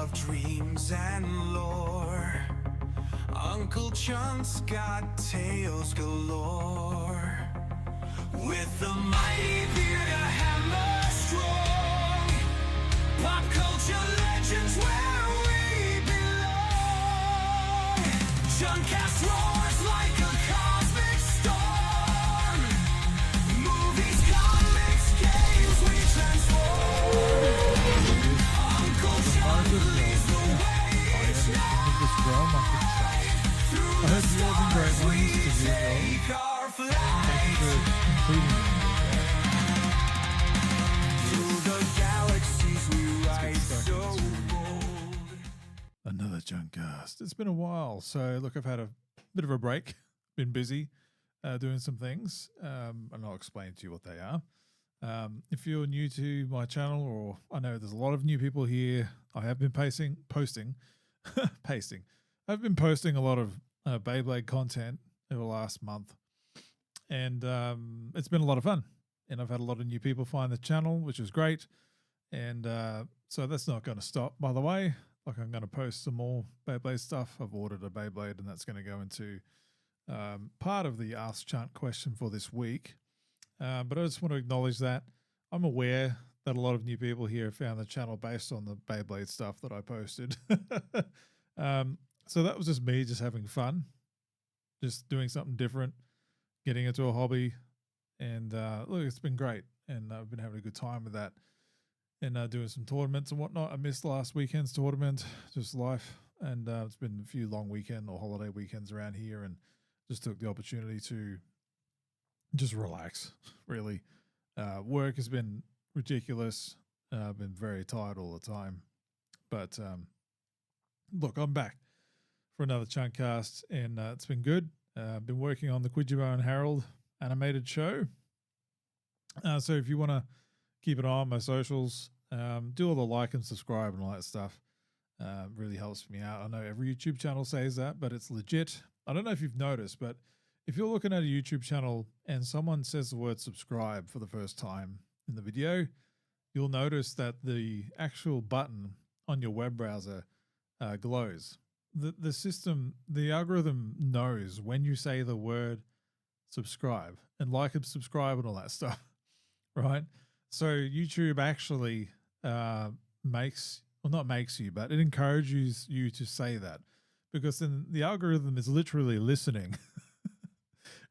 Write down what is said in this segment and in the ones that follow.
of dreams and lore. Uncle Chunt's got tales galore. With the mighty beard, a hammer strong. Pop culture legends where we belong. Chuntcast roars like a cosmic storm. Movies, comics, games, we transform. Uncle Chunt leads the way each night. I hope you all been great ones because you Take our thank flight you for including me. through the galaxies we ride stuck so into bold. Another Chuntcast. It's been a while, so look, I've had a bit of a break. Been busy doing some things, and I'll explain to you what they are. If you're new to my channel, or I know there's a lot of new people here, I have been posting. I've been posting a lot of Beyblade content over the last month, and it's been a lot of fun. And I've had a lot of new people find the channel, which is great. And so that's not going to stop, by the way. Like, I'm going to post some more Beyblade stuff. I've ordered a Beyblade, and that's going to go into part of the Ask Chunt question for this week. But I just want to acknowledge that I'm aware that a lot of new people here found the channel based on the Beyblade stuff that I posted. So that was just me just having fun, just doing something different, getting into a hobby. And look, it's been great. And I've been having a good time with that. And doing some tournaments and whatnot. I missed last weekend's tournament, just life. And it's been a few long weekend or holiday weekends around here, and just took the opportunity to just relax, really. Work has been ridiculous. I've been very tired all the time. But look, I'm back for another Chuntcast, and it's been good. I've been working on the Quidjabo and Harold animated show. So if you want to keep an eye on my socials, do all the like and subscribe and all that stuff. Really helps me out. I know every YouTube channel says that, but it's legit. I don't know if you've noticed, but if you're looking at a YouTube channel and someone says the word subscribe for the first time in the video, you'll notice that the actual button on your web browser glows. The system, the algorithm knows when you say the word subscribe and like and subscribe and all that stuff, right? So YouTube actually makes, well, not makes you, but it encourages you to say that, because then the algorithm is literally listening,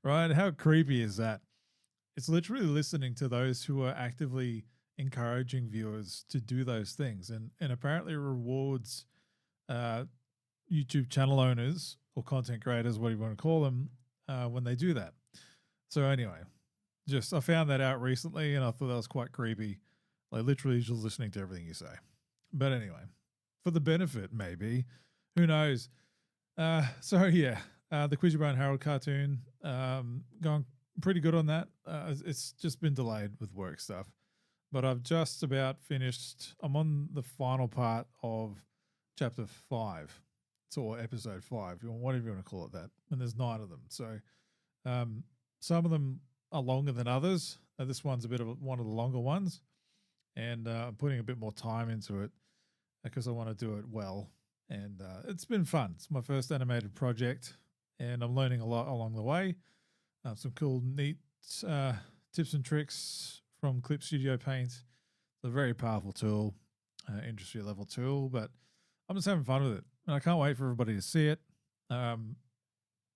right? How creepy is that? It's literally listening to those who are actively encouraging viewers to do those things, and apparently rewards YouTube channel owners or content creators, what you want to call them, when they do that. So anyway, I found that out recently, and I thought that was quite creepy. Like, literally just listening to everything you say. But anyway, for the benefit, maybe, who knows? So yeah, the Quidjabo and Harold cartoon, going pretty good on that. It's just been delayed with work stuff, but I've just about finished. I'm on the final part of chapter 5, or episode 5, whatever you want to call it that. And there's 9 of them. So some of them are longer than others. This one's a bit of one of the longer ones, and I'm putting a bit more time into it because I want to do it well. And it's been fun. It's my first animated project, and I'm learning a lot along the way. Some cool, neat tips and tricks from Clip Studio Paint. It's a very powerful tool, industry level tool, but I'm just having fun with it, and I can't wait for everybody to see it.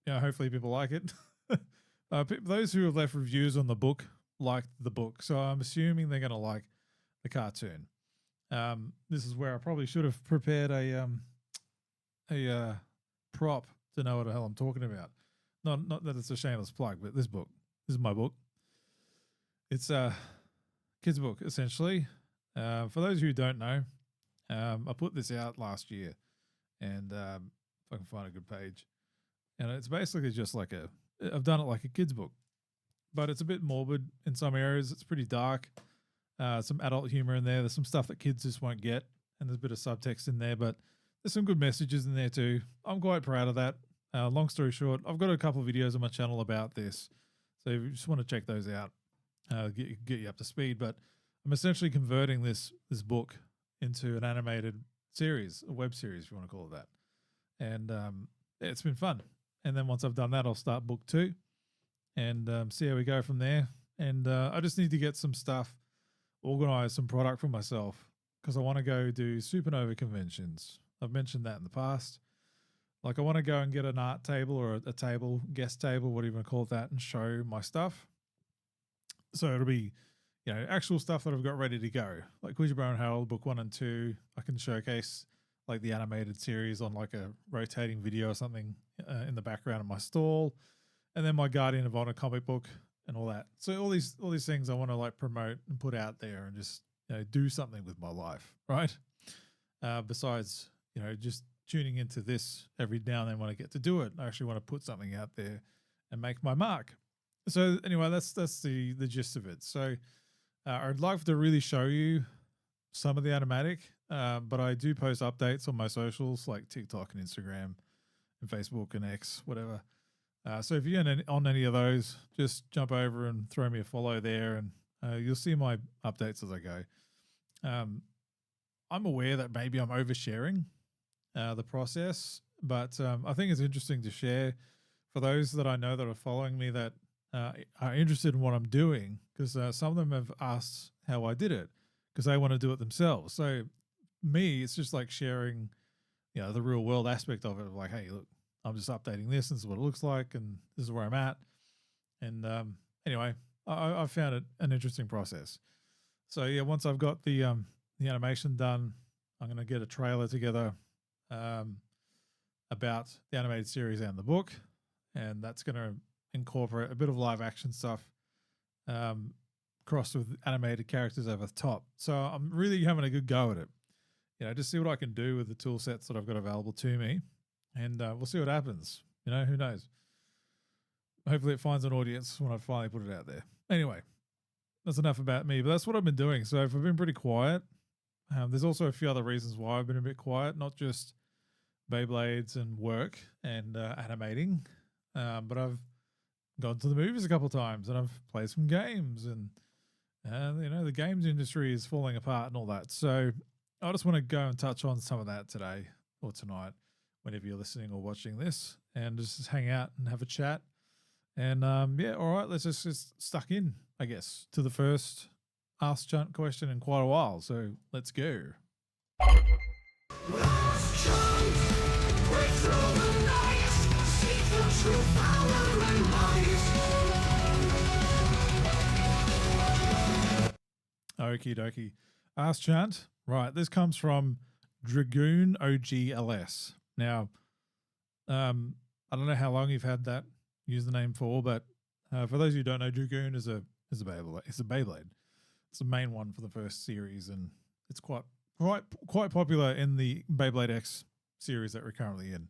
Hopefully people like it. Those who have left reviews on the book liked the book, so I'm assuming they're going to like the cartoon. This is where I probably should have prepared a prop to know what the hell I'm talking about. Not that it's a shameless plug, but this is my book. It's a kid's book, essentially. For those who don't know, I put this out last year, and if I can find a good page, and it's basically just like I've done it like a kid's book, but it's a bit morbid in some areas. It's pretty dark. Some adult humor in there. There's some stuff that kids just won't get, and there's a bit of subtext in there, but there's some good messages in there too. I'm quite proud of that. Long story short, I've got a couple of videos on my channel about this, so if you just want to check those out, get you up to speed. But I'm essentially converting this book into an animated series, a web series, if you want to call it that. And it's been fun. And then once I've done that, I'll start book 2 and see how we go from there. And I just need to get some stuff, organize some product for myself, because I want to go do supernova conventions. I've mentioned that in the past. Like, I want to go and get an art table or a table, guest table, whatever you want to call it that, and show my stuff. So it'll be, actual stuff that I've got ready to go. Like Kujibara and Harold, book 1 and 2, I can showcase like the animated series on like a rotating video or something in the background of my stall. And then my Guardian of Honor comic book and all that. So all these things I want to like promote and put out there and just do something with my life, right? Besides just tuning into this every now and then when I get to do it, I actually want to put something out there and make my mark. So anyway, that's the gist of it. So I'd like to really show you some of the animatic, but I do post updates on my socials like TikTok and Instagram and Facebook and X, whatever. So if you're on any of those, just jump over and throw me a follow there, and you'll see my updates as I go. I'm aware that maybe I'm oversharing the process, but I think it's interesting to share for those that I know that are following me that are interested in what I'm doing, because some of them have asked how I did it because they want to do it themselves. So me, it's just like sharing, the real world aspect of it. Like, hey, look, I'm just updating this. This is what it looks like, and this is where I'm at. And anyway, I found it an interesting process. So yeah, once I've got the animation done, I'm going to get a trailer together about the animated series and the book, and that's going to incorporate a bit of live action stuff crossed with animated characters over the top. So I'm really having a good go at it. Just see what I can do with the tool sets that I've got available to me, and we'll see what happens. Who knows? Hopefully it finds an audience when I finally put it out there. Anyway, that's enough about me, but that's what I've been doing. So if I've been pretty quiet, there's also a few other reasons why I've been a bit quiet, not just Beyblades and work and animating, but I've gone to the movies a couple of times and I've played some games, and the games industry is falling apart and all that. So I just want to go and touch on some of that today or tonight, whenever you're listening or watching this, and just hang out and have a chat. And all right, let's just stuck in, I guess, to the first Ask Chunt question in quite a while. So let's go. Last chance, break through the night, seek the true power and might. Okie dokie. Ask Chunt. Right, this comes from Dragoon OGLS. Now, I don't know how long you've had that username for, but for those who don't know, Dragoon is a Beyblade. It's a Beyblade. It's the main one for the first series, and it's quite popular in the Beyblade X series that we're currently in,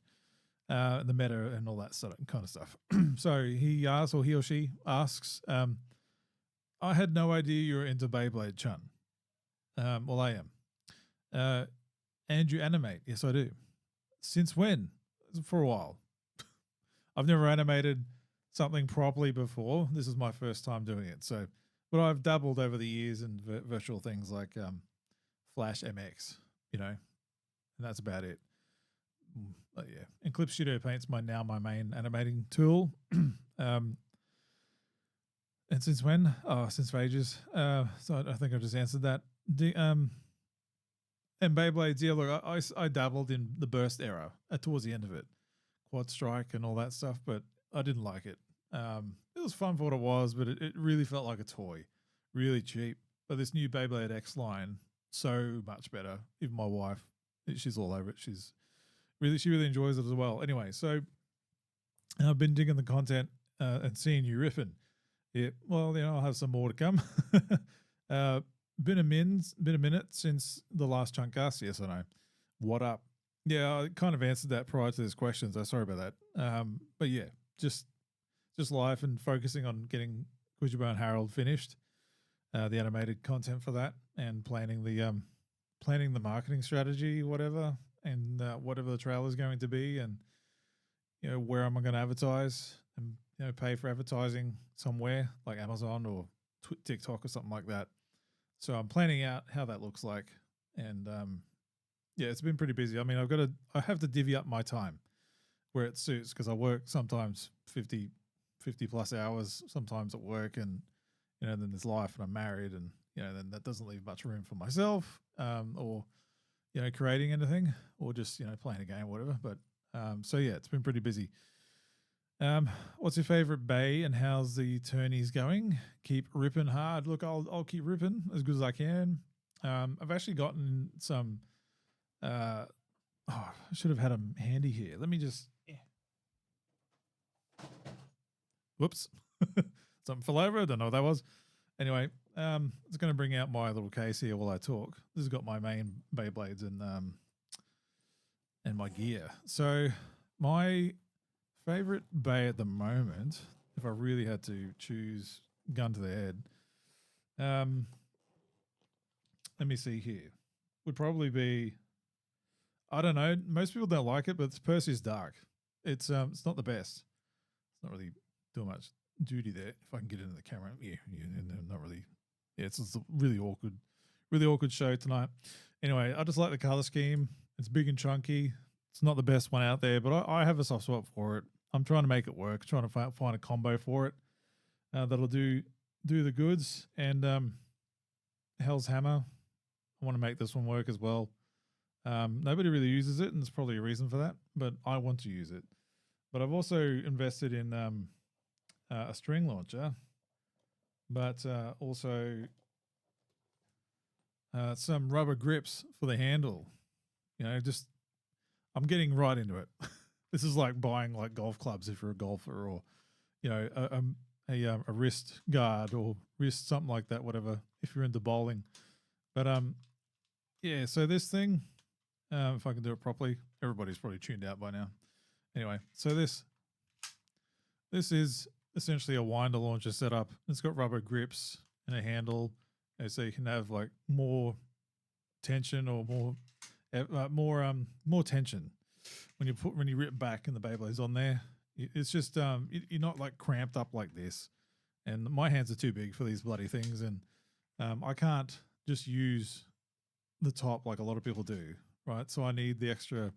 the meta and all that sort of kind of stuff. So he asks, or he or she asks, I had no idea you were into Beyblade, Chun. Well, I am. And you animate? Yes, I do. Since when? For a while. I've never animated something properly before. This is my first time doing it. So, but I've dabbled over the years in virtual things like Flash MX, and that's about it. But yeah, and Clip Studio Paint's my main animating tool. And since when? Oh, since for ages. So I think I just answered that. And Beyblades, yeah, look, I dabbled in the burst era towards the end of it, Quad Strike and all that stuff, but I didn't like it. It was fun for what it was, but it really felt like a toy, really cheap. But this new Beyblade X line, so much better. Even my wife, she's all over it. She really enjoys it as well. Anyway, so I've been digging the content and seeing you riffing. Yeah, well, I'll have some more to come. Been a minute since the last Chuntcast. Yes, I know. What up? Yeah, I kind of answered that prior to this question, so sorry about that. But yeah, just life and focusing on getting Kujibara and Harold finished, the animated content for that, and planning the marketing strategy, whatever, and whatever the trailer is going to be, and where am I going to advertise, and pay for advertising somewhere like Amazon or TikTok or something like that. So I'm planning out how that looks like, and yeah, it's been pretty busy. I mean, I have to divvy up my time where it suits because I work sometimes 50 plus hours sometimes at work, and then there's life, and I'm married, and then that doesn't leave much room for myself, or creating anything, or just playing a game or whatever. But so yeah, it's been pretty busy. What's your favorite bay, and how's the tourneys going? Keep ripping hard. Look, I'll keep ripping as good as I can. I've actually gotten some. I should have had them handy here. Let me just. Whoops. Something fell over. I don't know what that was. Anyway, it's going to bring out my little case here while I talk. This has got my main Beyblades and my gear. So my favorite bay at the moment, if I really had to choose gun to the head, let me see here, would probably be, I don't know, most people don't like it, but it's Perseus Dark. It's not the best. It's not really doing much duty there. If I can get into the camera, not really. Yeah, it's a really awkward show tonight. Anyway, I just like the color scheme. It's big and chunky. It's not the best one out there, but I have a soft spot for it. I'm trying to make it work, trying to find a combo for it that'll do the goods. And Hell's Hammer, I want to make this one work as well. Nobody really uses it, and there's probably a reason for that, but I want to use it. But I've also invested in a string launcher, but also some rubber grips for the handle. Just I'm getting right into it. This is like buying like golf clubs if you're a golfer, or a wrist guard or wrist something like that, whatever, if you're into bowling. But yeah, so this thing, if I can do it properly, everybody's probably tuned out by now. Anyway, so this is essentially a winder launcher setup. It's got rubber grips and a handle, so you can have like more tension, or more tension when you rip back and the Beyblade's on there. It's just you're not like cramped up like this. And my hands are too big for these bloody things, and I can't just use the top like a lot of people do, right? So I need the extra.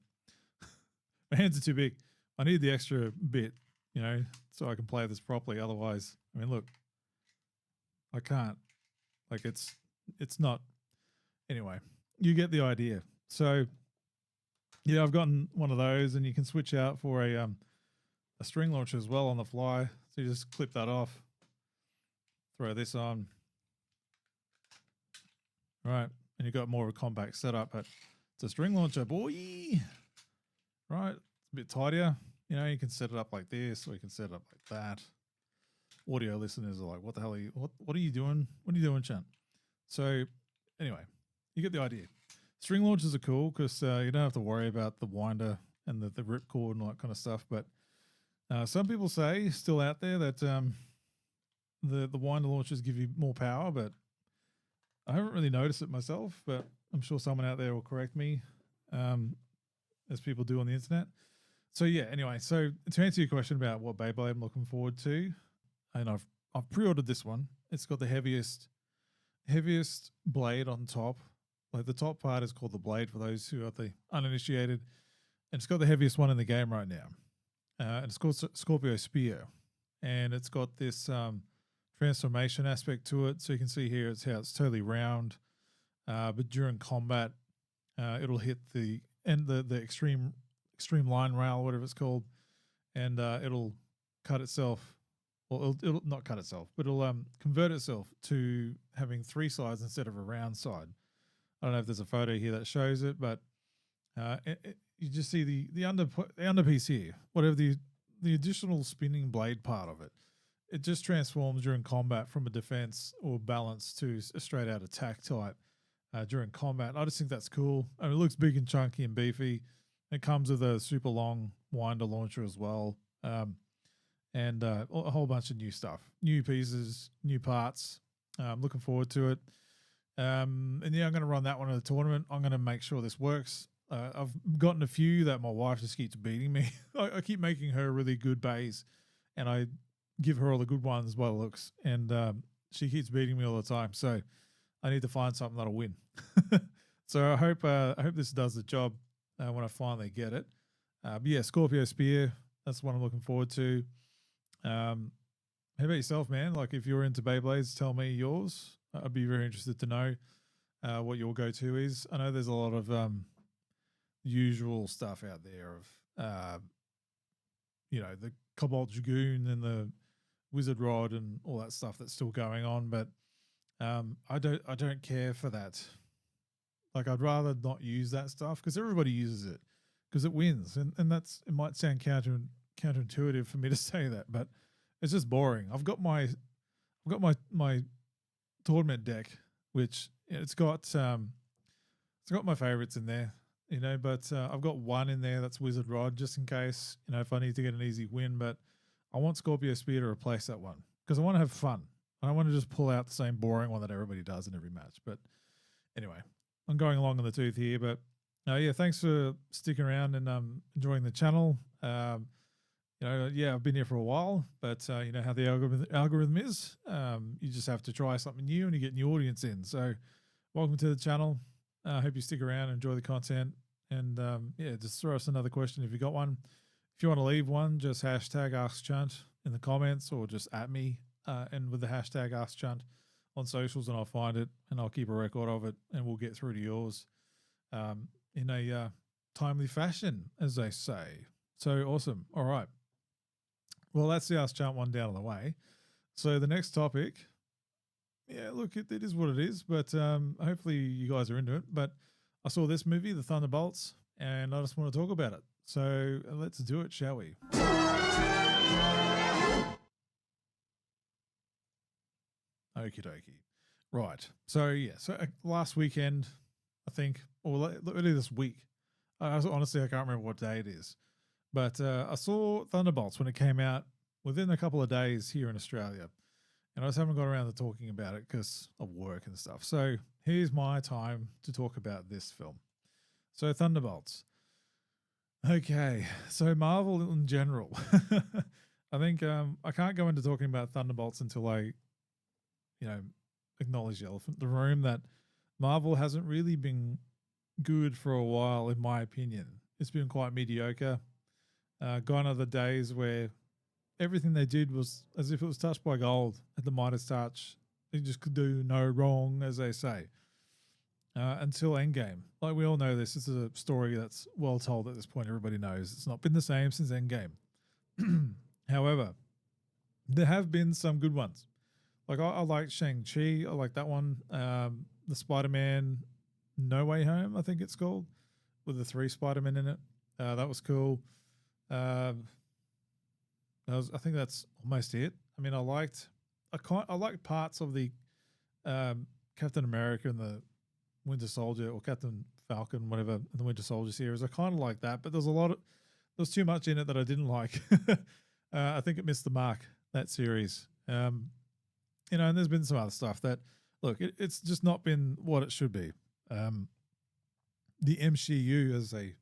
My hands are too big. I need the extra bit, so I can play this properly. Otherwise, I mean, look, I can't. Like it's not. Anyway, you get the idea. So yeah, I've gotten one of those, and you can switch out for a string launcher as well on the fly. So you just clip that off, throw this on, right, and you've got more of a compact setup. But it's a string launcher, boy. Right, it's a bit tidier. You can set it up like this, or you can set it up like that. Audio listeners are like, "What the hell are you? What are you doing? What are you doing, Chunt?" So anyway, you get the idea. String launchers are cool because you don't have to worry about the winder and the ripcord and all that kind of stuff. But some people say still out there that the winder launchers give you more power, but I haven't really noticed it myself. But I'm sure someone out there will correct me, as people do on the internet. So yeah, anyway, so to answer your question about what Beyblade I'm looking forward to, and I've pre-ordered this one. It's got the heaviest blade on top. Like the top part is called the blade for those who are the uninitiated, and it's got the heaviest one in the game right now. And it's called Scorpio Spear, and it's got this transformation aspect to it. So you can see here it's how it's totally round, but during combat, it'll hit the extreme line rail, whatever it's called, and it'll cut itself. Well, it'll not cut itself, but it'll convert itself to having three sides instead of a round side. I don't know if there's a photo here that shows it, but you just see the underpiece here, whatever the additional spinning blade part of it. It just transforms during combat from a defense or balance to a straight out attack type during combat. I just think that's cool. I mean, it looks big and chunky and beefy. It comes with a super long winder launcher as well. And a whole bunch of new stuff, new pieces, new parts. I'm looking forward to it. And yeah, I'm going to run that one in the tournament. I'm going to make sure this works. I've gotten a few that my wife just keeps beating me. I keep making her really good bays, and I give her all the good ones by the looks, and she keeps beating me all the time. So I need to find something that'll win. So I hope this does the job when I finally get it. But yeah, Scorpio Spear, that's what I'm looking forward to. How about yourself, man? Like, if you're into Beyblades, tell me yours. I'd be very interested to know what your go-to is. I know there's a lot of usual stuff out there of, the Cobalt Dragoon and the Wizard Rod and all that stuff that's still going on, but I don't care for that. Like, I'd rather not use that stuff because everybody uses it because it wins, and it might sound counterintuitive for me to say that, but it's just boring. I've got my tournament deck, which it's got my favorites in there, but I've got one in there that's Wizard Rod just in case, if I need to get an easy win. But I want Scorpio Spear to replace that one because I want to have fun. I don't want to just pull out the same boring one that everybody does in every match. But anyway, I'm going along in the tooth here. But yeah, thanks for sticking around and enjoying the channel. I've been here for a while, but you know how the algorithm is. You just have to try something new and you get new audience in. So welcome to the channel. I hope you stick around and enjoy the content. And just throw us another question if you got one. If you want to leave one, just hashtag AskChunt in the comments or just at me and with the hashtag AskChunt on socials, and I'll find it and I'll keep a record of it and we'll get through to yours in a timely fashion, as they say. So awesome. All right. Well, that's the AskChunt one down the way. So the next topic, look, it is what it is, but hopefully you guys are into it. But I saw this movie, The Thunderbolts, and I just want to talk about it. So let's do it, shall we? Okie dokie. Right. So last weekend, I think, or earlier this week, honestly, I can't remember what day it is, but I saw Thunderbolts when it came out within a couple of days here in Australia. And I just haven't got around to talking about it because of work and stuff. So here's my time to talk about this film. So Thunderbolts. Okay, so Marvel in general. I think I can't go into talking about Thunderbolts until I, acknowledge the elephant in the room that Marvel hasn't really been good for a while, in my opinion. It's been quite mediocre. Gone are the days where everything they did was as if it was touched by gold at the Midas touch. They just could do no wrong, as they say. Until Endgame. Like, we all know this is a story that's well told at this point. Everybody knows it's not been the same since Endgame. However, there have been some good ones. Like, I like Shang-Chi. I like that one. The Spider-Man No Way Home, I think it's called, with the 3 Spider-Men in it. That was cool. I think that's almost it. I mean, I liked parts of the Captain America and the Winter Soldier, or Captain Falcon, whatever, in the Winter Soldier series. I kind of like that, but there's too much in it that I didn't like. I think it missed the mark, that series. And there's been some other stuff that, look, it's just not been what it should be. The MCU, as they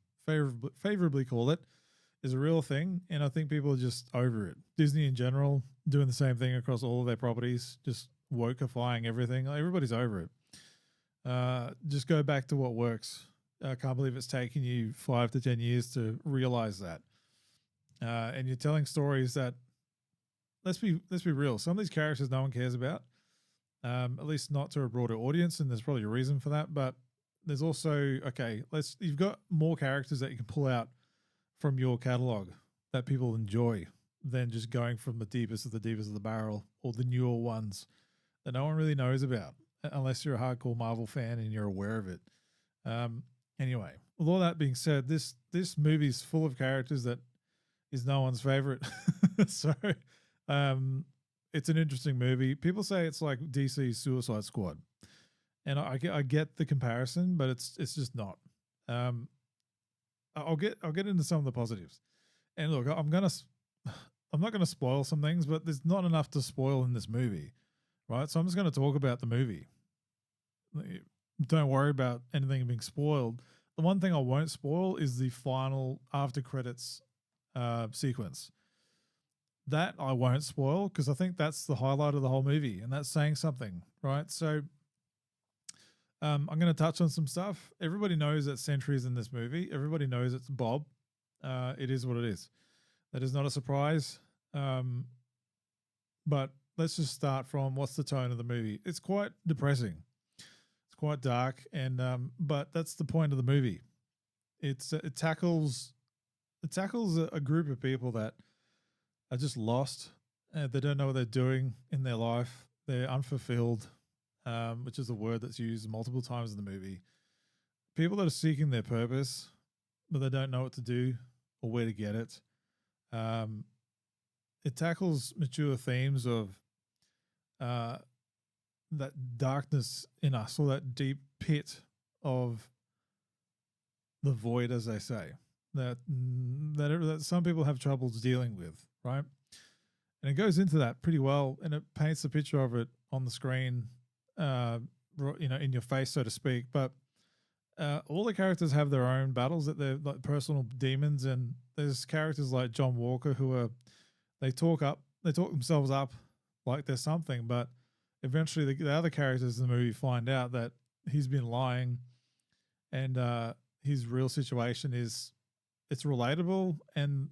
favorably call it, is a real thing, and I think people are just over it. Disney in general doing the same thing across all of their properties, just wokeifying everything. Like, everybody's over it. Just go back to what works. I can't believe it's taken you 5 to 10 years to realize that. And you're telling stories that, let's be real, some of these characters no one cares about, at least not to a broader audience, and there's probably a reason for that. But there's also, you've got more characters that you can pull out from your catalog that people enjoy than just going from the deepest of the barrel, or the newer ones that no one really knows about, unless you're a hardcore Marvel fan and you're aware of it. Anyway, with all that being said, this movie is full of characters that is no one's favorite. So it's an interesting movie. People say it's like DC's Suicide Squad, and I get the comparison, but it's just not. I'll get into some of the positives. And look, I'm not gonna spoil some things, but there's not enough to spoil in this movie, right? So I'm just going to talk about the movie. Don't worry about anything being spoiled. The one thing I won't spoil is the final after credits sequence. That I won't spoil because I think that's the highlight of the whole movie, and that's saying something, right? So I'm going to touch on some stuff. Everybody knows that Sentry's in this movie. Everybody knows it's Bob. It is what it is. That is not a surprise. But let's just start from what's the tone of the movie. It's quite depressing. It's quite dark, and but that's the point of the movie. It tackles a group of people that are just lost. They don't know what they're doing in their life. They're unfulfilled, which is a word that's used multiple times in the movie. People that are seeking their purpose, but they don't know what to do or where to get it. It tackles mature themes of that darkness in us, or that deep pit of the void, as they say, that some people have troubles dealing with, right? And it goes into that pretty well, and it paints a picture of it on the screen, in your face, so to speak. But all the characters have their own battles, that they're like personal demons, and there's characters like John Walker who they talk themselves up like there's something, but eventually the other characters in the movie find out that he's been lying, and his real situation is, it's relatable. And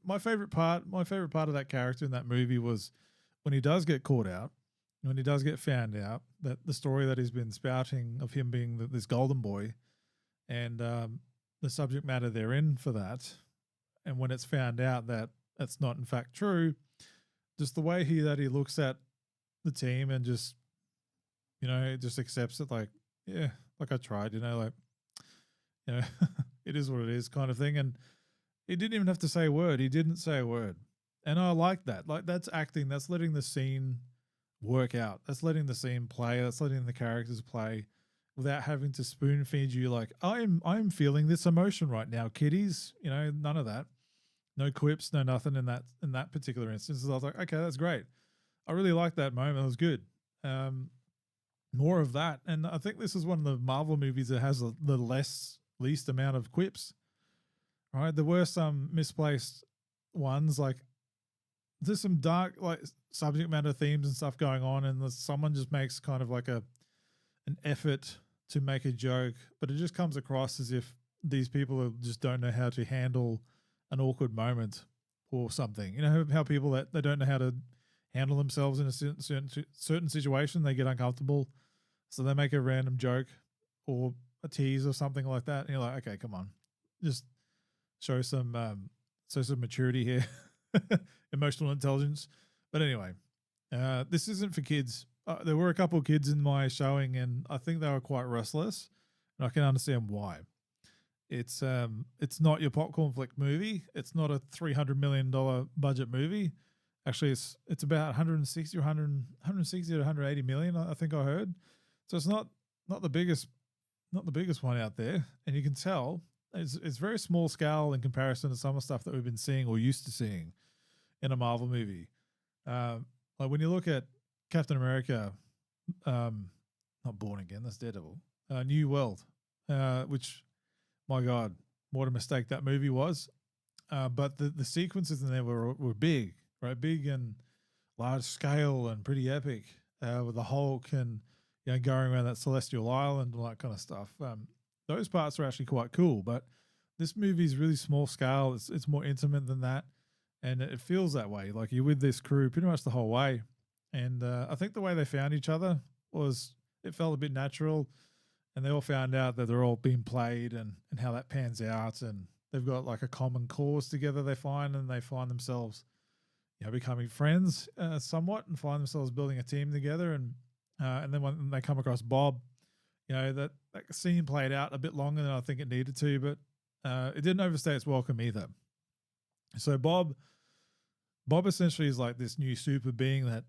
my favorite part of that character in that movie was when he does get caught out, when he does get found out, that the story that he's been spouting of him being this golden boy, and the subject matter they're in for that, and when it's found out that that's not in fact true, just the way he looks at the team and just accepts it, like, yeah, like I tried, it is what it is kind of thing. And he didn't even have to say a word. He didn't say a word. And I like that. Like, that's acting. That's letting the scene work out. That's letting the scene play. That's letting the characters play without having to spoon feed you like, I'm feeling this emotion right now, kiddies. None of that. No quips, no nothing in that particular instance. I was like, okay, that's great. I really liked that moment. It was good. More of that. And I think this is one of the Marvel movies that has the least amount of quips. All right, there were some misplaced ones, like there's some dark like subject matter themes and stuff going on, and someone just makes kind of like an effort to make a joke, but it just comes across as if these people just don't know how to handle an awkward moment or something. How people that they don't know how to handle themselves in a certain situation, they get uncomfortable, so they make a random joke or a tease or something like that, and you're like, okay, come on, just show some maturity here, emotional intelligence. But anyway, this isn't for kids. There were a couple of kids in my showing, and I think they were quite restless, and I can understand why. It's not your popcorn flick movie. It's not a $300 million budget movie. Actually, it's about 160 to 180 million, I think I heard. So it's not the biggest one out there, and you can tell it's very small scale in comparison to some of the stuff that we've been seeing or used to seeing in a Marvel movie. Like when you look at Captain America, not Born Again, that's Daredevil, New World, which, my God, what a mistake that movie was. But the sequences in there were big, right? Big and large scale and pretty epic, with the Hulk and going around that celestial island and all that kind of stuff. Those parts are actually quite cool, but this movie is really small scale. It's more intimate than that, and it feels that way. Like you're with this crew pretty much the whole way. And I think the way they found each other it felt a bit natural, and they all found out that they're all being played and how that pans out, and they've got like a common cause together they find themselves becoming friends somewhat, and find themselves building a team together. And then when they come across Bob, that scene played out a bit longer than I think it needed to, but it didn't overstay its welcome either. So Bob essentially is like this new super being that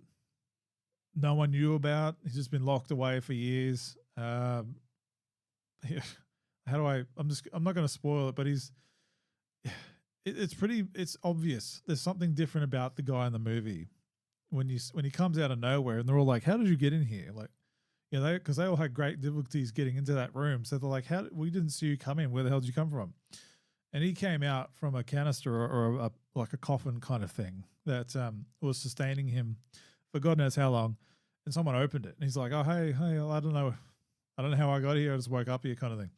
no one knew about. He's just been locked away for years. I'm not going to spoil it, but it's obvious. There's something different about the guy in the movie when he comes out of nowhere, and they're all like, how did you get in here? Like, because they all had great difficulties getting into that room. So they're like, we didn't see you come in. Where the hell did you come from? And he came out from a canister or like a coffin kind of thing that was sustaining him for God knows how long. And someone opened it, and he's like, oh, hey, I don't know I don't know how I got here. I just woke up here, kind of thing.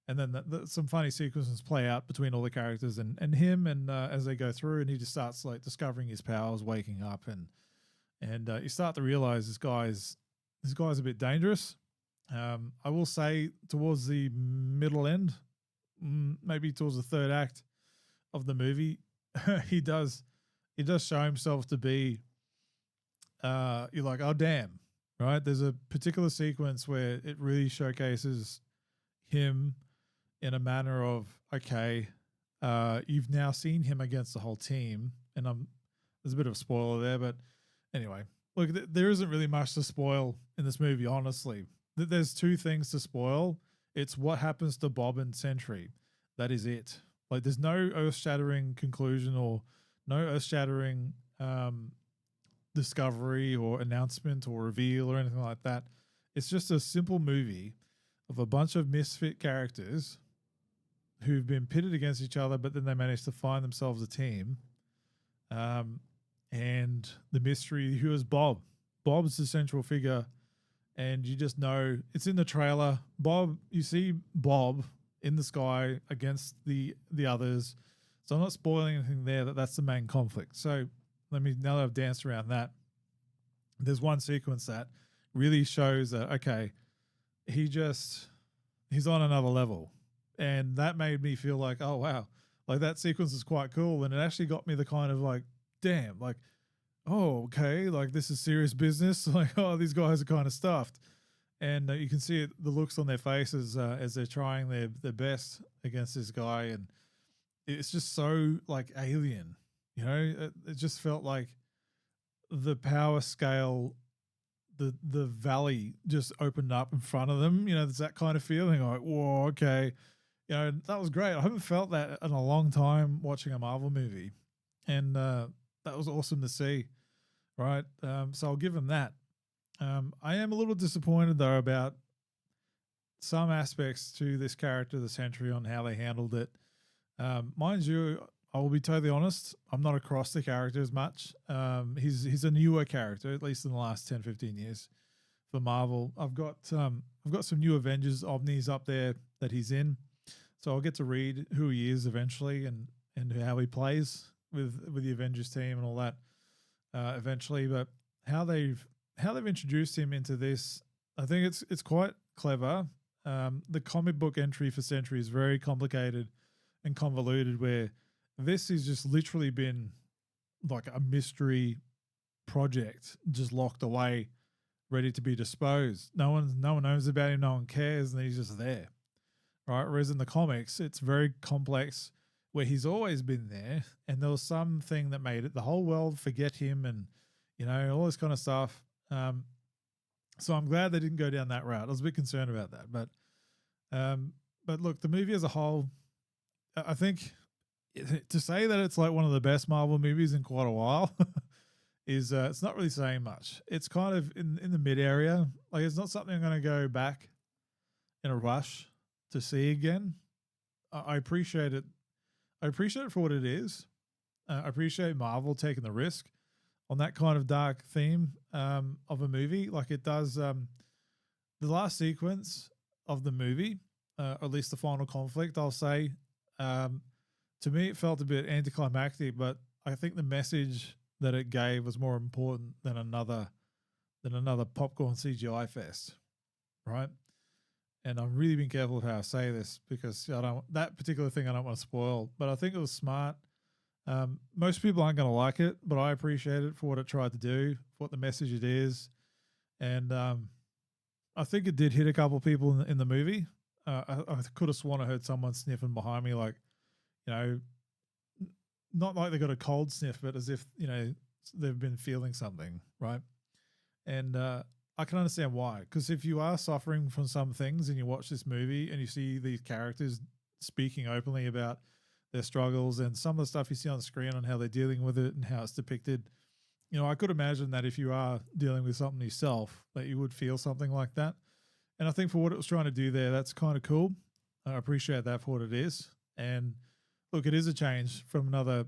And then some funny sequences play out between all the characters and him, and as they go through, and he just starts like discovering his powers, waking up, and you start to realize this guy's a bit dangerous. I will say towards the middle end, maybe towards the third act of the movie, he does show himself to be. You're like, oh damn, right? There's a particular sequence where it really showcases him in a manner of, okay, you've now seen him against the whole team, and there's a bit of a spoiler there, but anyway, look, there isn't really much to spoil in this movie, honestly. There's two things to spoil. It's what happens to Bob and Sentry. That is it. Like, there's no earth-shattering conclusion or no earth-shattering discovery or announcement or reveal or anything like that. It's just a simple movie of a bunch of misfit characters who've been pitted against each other, but then they manage to find themselves a team. And the mystery, who is Bob? Bob's the central figure, and you just know it's in the trailer. Bob, you see Bob in the sky against the others. So I'm not spoiling anything there. That's the main conflict. So now that I've danced around that, there's one sequence that really shows that, okay, he's on another level. And that made me feel like, oh, wow, like that sequence is quite cool. And it actually got me the kind of like, damn, like, oh, okay, like this is serious business. Like, oh, these guys are kind of stuffed. And you can see the looks on their faces as they're trying their best against this guy. And it's just so like alien, you know, it just felt like the power scale, the valley just opened up in front of them. You know, there's that kind of feeling like, whoa, okay. You know, that was great. I haven't felt that in a long time watching a Marvel movie. And that was awesome to see, right? So I'll give him that. I am a little disappointed, though, about some aspects to this character, the Sentry, on how they handled it. Mind you, I will be totally honest, I'm not across the character as much. He's a newer character, at least in the last 10, 15 years for Marvel. I've got some new Avengers ovnis up there that he's in. So I'll get to read who he is eventually and how he plays with the Avengers team and all that eventually. But how they've introduced him into this, I think it's quite clever. The comic book entry for Sentry is very complicated and convoluted, where this has just literally been like a mystery project just locked away, ready to be disposed. No one knows about him, no one cares, and he's just there. Right. Whereas in the comics, it's very complex, where he's always been there, and there was something that made it the whole world forget him, and you know, all this kind of stuff. So I'm glad they didn't go down that route. I was a bit concerned about that, but look, the movie as a whole, I think to say that it's like one of the best Marvel movies in quite a while is it's not really saying much. It's kind of in the mid area. Like, it's not something I'm going to go back in a rush to see again. I appreciate it. I appreciate it for what it is. I appreciate Marvel taking the risk on that kind of dark theme of a movie. Like it does. The last sequence of the movie, or at least the final conflict, I'll say, to me it felt a bit anticlimactic, but I think the message that it gave was more important than another popcorn CGI fest, right? And I'm really being careful of how I say this, because that particular thing I don't want to spoil, but I think it was smart. Most people aren't going to like it, but I appreciate it for what it tried to do, for what the message it is. And I think it did hit a couple of people in the movie. I could have sworn I heard someone sniffing behind me, like, you know, not like they got a cold sniff, but as if, you know, they've been feeling something, right? And I can understand why, because if you are suffering from some things and you watch this movie and you see these characters speaking openly about their struggles and some of the stuff you see on the screen on how they're dealing with it and how it's depicted, you know, I could imagine that if you are dealing with something yourself, that you would feel something like that. And I think for what it was trying to do there, that's kind of cool. I appreciate that for what it is. And look, it is a change from another,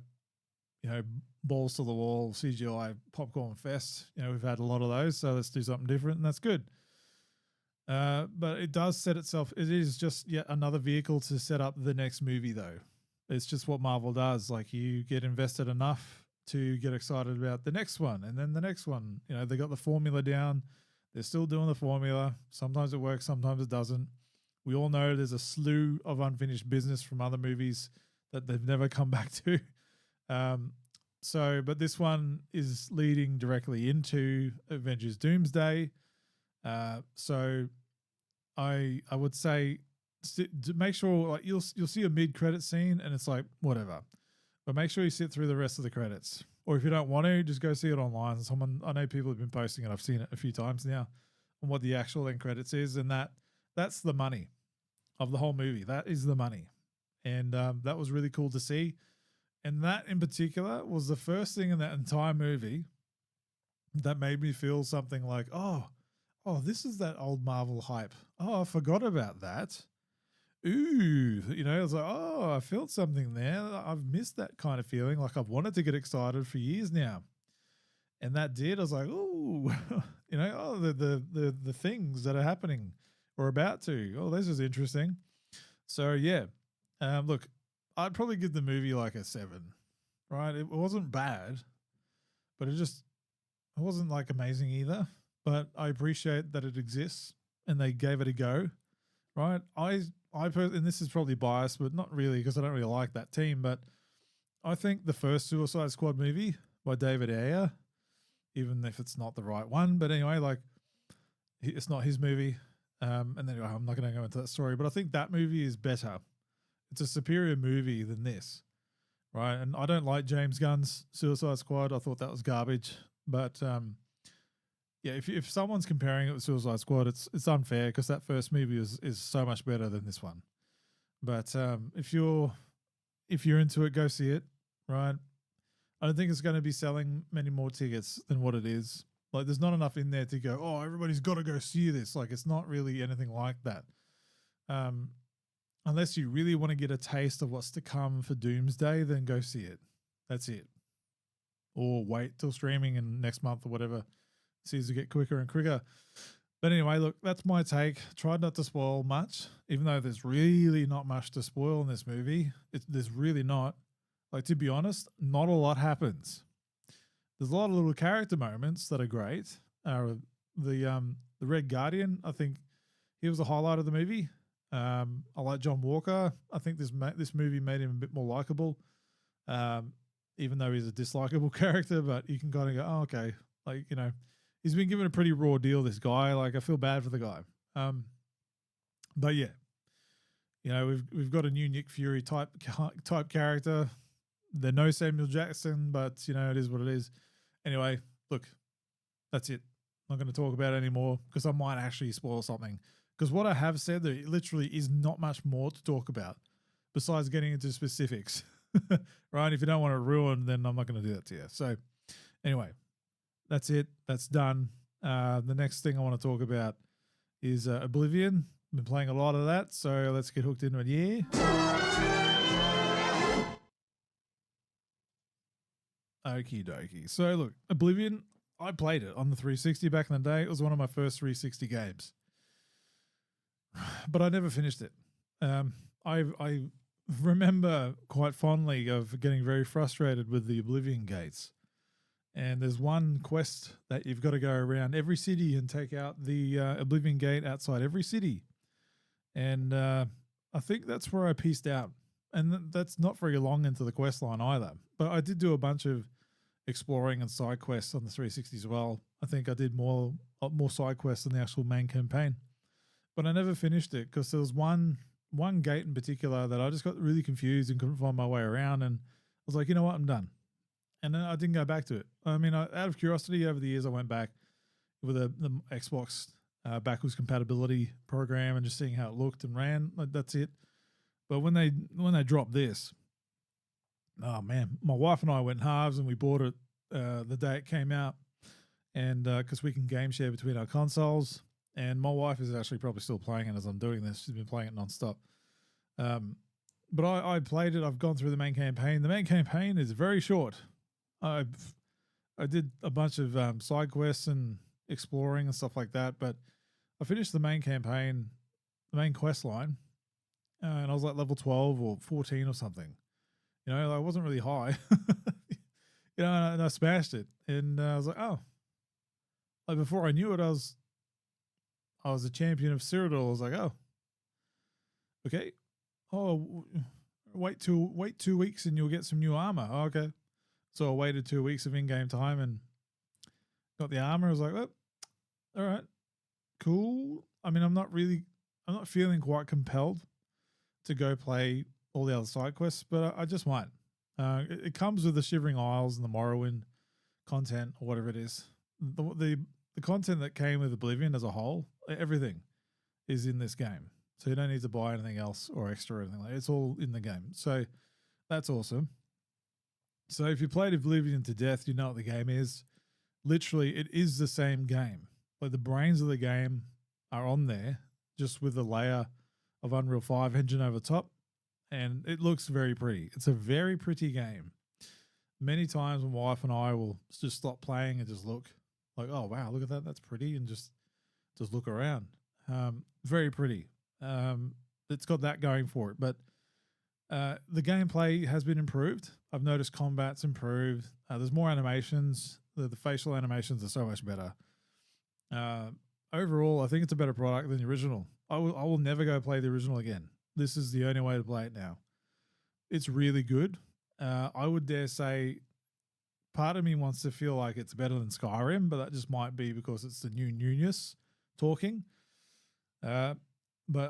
you know, balls to the wall CGI popcorn fest. You know, we've had a lot of those, so let's do something different, and that's good. But it does set itself. It is just yet another vehicle to set up the next movie, though. It's just what Marvel does. Like you get invested enough to get excited about the next one, and then the next one. You know, they got the formula down. They're still doing the formula. Sometimes it works, sometimes it doesn't. We all know there's a slew of unfinished business from other movies that they've never come back to. But this one is leading directly into Avengers Doomsday. So I would say to make sure, like, you'll see a mid-credit scene and it's like whatever, but make sure you sit through the rest of the credits. Or if you don't want to, just go see it online. I know people have been posting it. I've seen it a few times now on what the actual end credits is, and that's the money of the whole movie. That is the money, and that was really cool to see. And that in particular was the first thing in that entire movie that made me feel something like, oh, this is that old Marvel hype. Oh, I forgot about that. Ooh, you know, I was like, oh, I felt something there. I've missed that kind of feeling. Like I've wanted to get excited for years now. And that did. I was like, ooh, you know, oh, the things that are happening or about to. Oh, this is interesting. So yeah, look, I'd probably give the movie like a 7, right? It wasn't bad, but it wasn't like amazing either. But I appreciate that it exists and they gave it a go, right? And this is probably biased, but not really because I don't really like that team. But I think the first Suicide Squad movie by David Ayer, even if it's not the right one, but anyway, like it's not his movie. And then I'm not going to go into that story, but I think that movie is better. It's a superior movie than this, right? And I don't like James Gunn's Suicide Squad. I thought that was garbage. But yeah, if someone's comparing it with Suicide Squad, it's unfair because that first movie is so much better than this one. But if you're into it, go see it, right? I don't think it's going to be selling many more tickets than what it is. Like, there's not enough in there to go, oh, everybody's got to go see this. Like, it's not really anything like that. Unless you really want to get a taste of what's to come for Doomsday, then go see it. That's it. Or wait till streaming in next month or whatever. Seems to get quicker and quicker. But anyway, look, that's my take. Tried not to spoil much, even though there's really not much to spoil in this movie. There's really not. Like, to be honest, not a lot happens. There's a lot of little character moments that are great. The Red Guardian, I think he was the highlight of the movie. I like John Walker. I think this movie made him a bit more likable, even though he's a dislikable character. But you can kind of go, oh, okay, like, you know, he's been given a pretty raw deal. This guy, like, I feel bad for the guy. But yeah, you know, we've got a new Nick Fury type character. They're no Samuel Jackson, but you know, it is what it is. Anyway, look, that's it. I'm not going to talk about it anymore because I might actually spoil something. Because what I have said, there literally is not much more to talk about besides getting into specifics, right? If you don't want to ruin, then I'm not going to do that to you. So anyway, that's it. That's done. The next thing I want to talk about is Oblivion. I've been playing a lot of that, so let's get hooked into it. Yeah. Okie dokie. So look, Oblivion, I played it on the 360 back in the day. It was one of my first 360 games. But I never finished it. I remember quite fondly of getting very frustrated with the Oblivion gates. And there's one quest that you've got to go around every city and take out the Oblivion gate outside every city. And I think that's where I pieced out. And that's not very long into the quest line either. But I did do a bunch of exploring and side quests on the 360 as well. I think I did more side quests than the actual main campaign. But I never finished it because there was one gate in particular that I just got really confused and couldn't find my way around. And I was like, you know what, I'm done. And then I didn't go back to it. I mean, out of curiosity, over the years, I went back with the Xbox backwards compatibility program and just seeing how it looked and ran. Like, that's it. But when they dropped this, oh man, my wife and I went halves and we bought it the day it came out, and because we can game share between our consoles. And my wife is actually probably still playing it as I'm doing this. She's been playing it nonstop. But I played it. I've gone through the main campaign. The main campaign is very short. I did a bunch of side quests and exploring and stuff like that. But I finished the main campaign, the main quest line, and I was like level 12 or 14 or something. You know, I wasn't really high. You know, and I smashed it, and I was like, oh, like before I knew it, I was a champion of Cyrodiil. I was like, oh, okay. Oh, wait 2 weeks and you'll get some new armor. Oh, okay. So I waited 2 weeks of in-game time and got the armor. I was like, oh, all right, cool. I mean, I'm not feeling quite compelled to go play all the other side quests, but I just might. It comes with the Shivering Isles and the Morrowind content or whatever it is. The content that came with Oblivion as a whole, everything is in this game. So you don't need to buy anything else or extra or anything like that. It's all in the game. So that's awesome. So if you played Oblivion to death, you know what the game is. Literally, it is the same game. Like the brains of the game are on there, just with a layer of Unreal 5 engine over top. And it looks very pretty. It's a very pretty game. Many times my wife and I will just stop playing and just look like, oh, wow, look at that. That's pretty. And just look around. Very pretty. It's got that going for it. But the gameplay has been improved. I've noticed combat's improved. There's more animations. The facial animations are so much better. Overall, I think it's a better product than the original. I will never go play the original again. This is the only way to play it now. It's really good. I would dare say part of me wants to feel like it's better than Skyrim, but that just might be because it's the new newness talking. But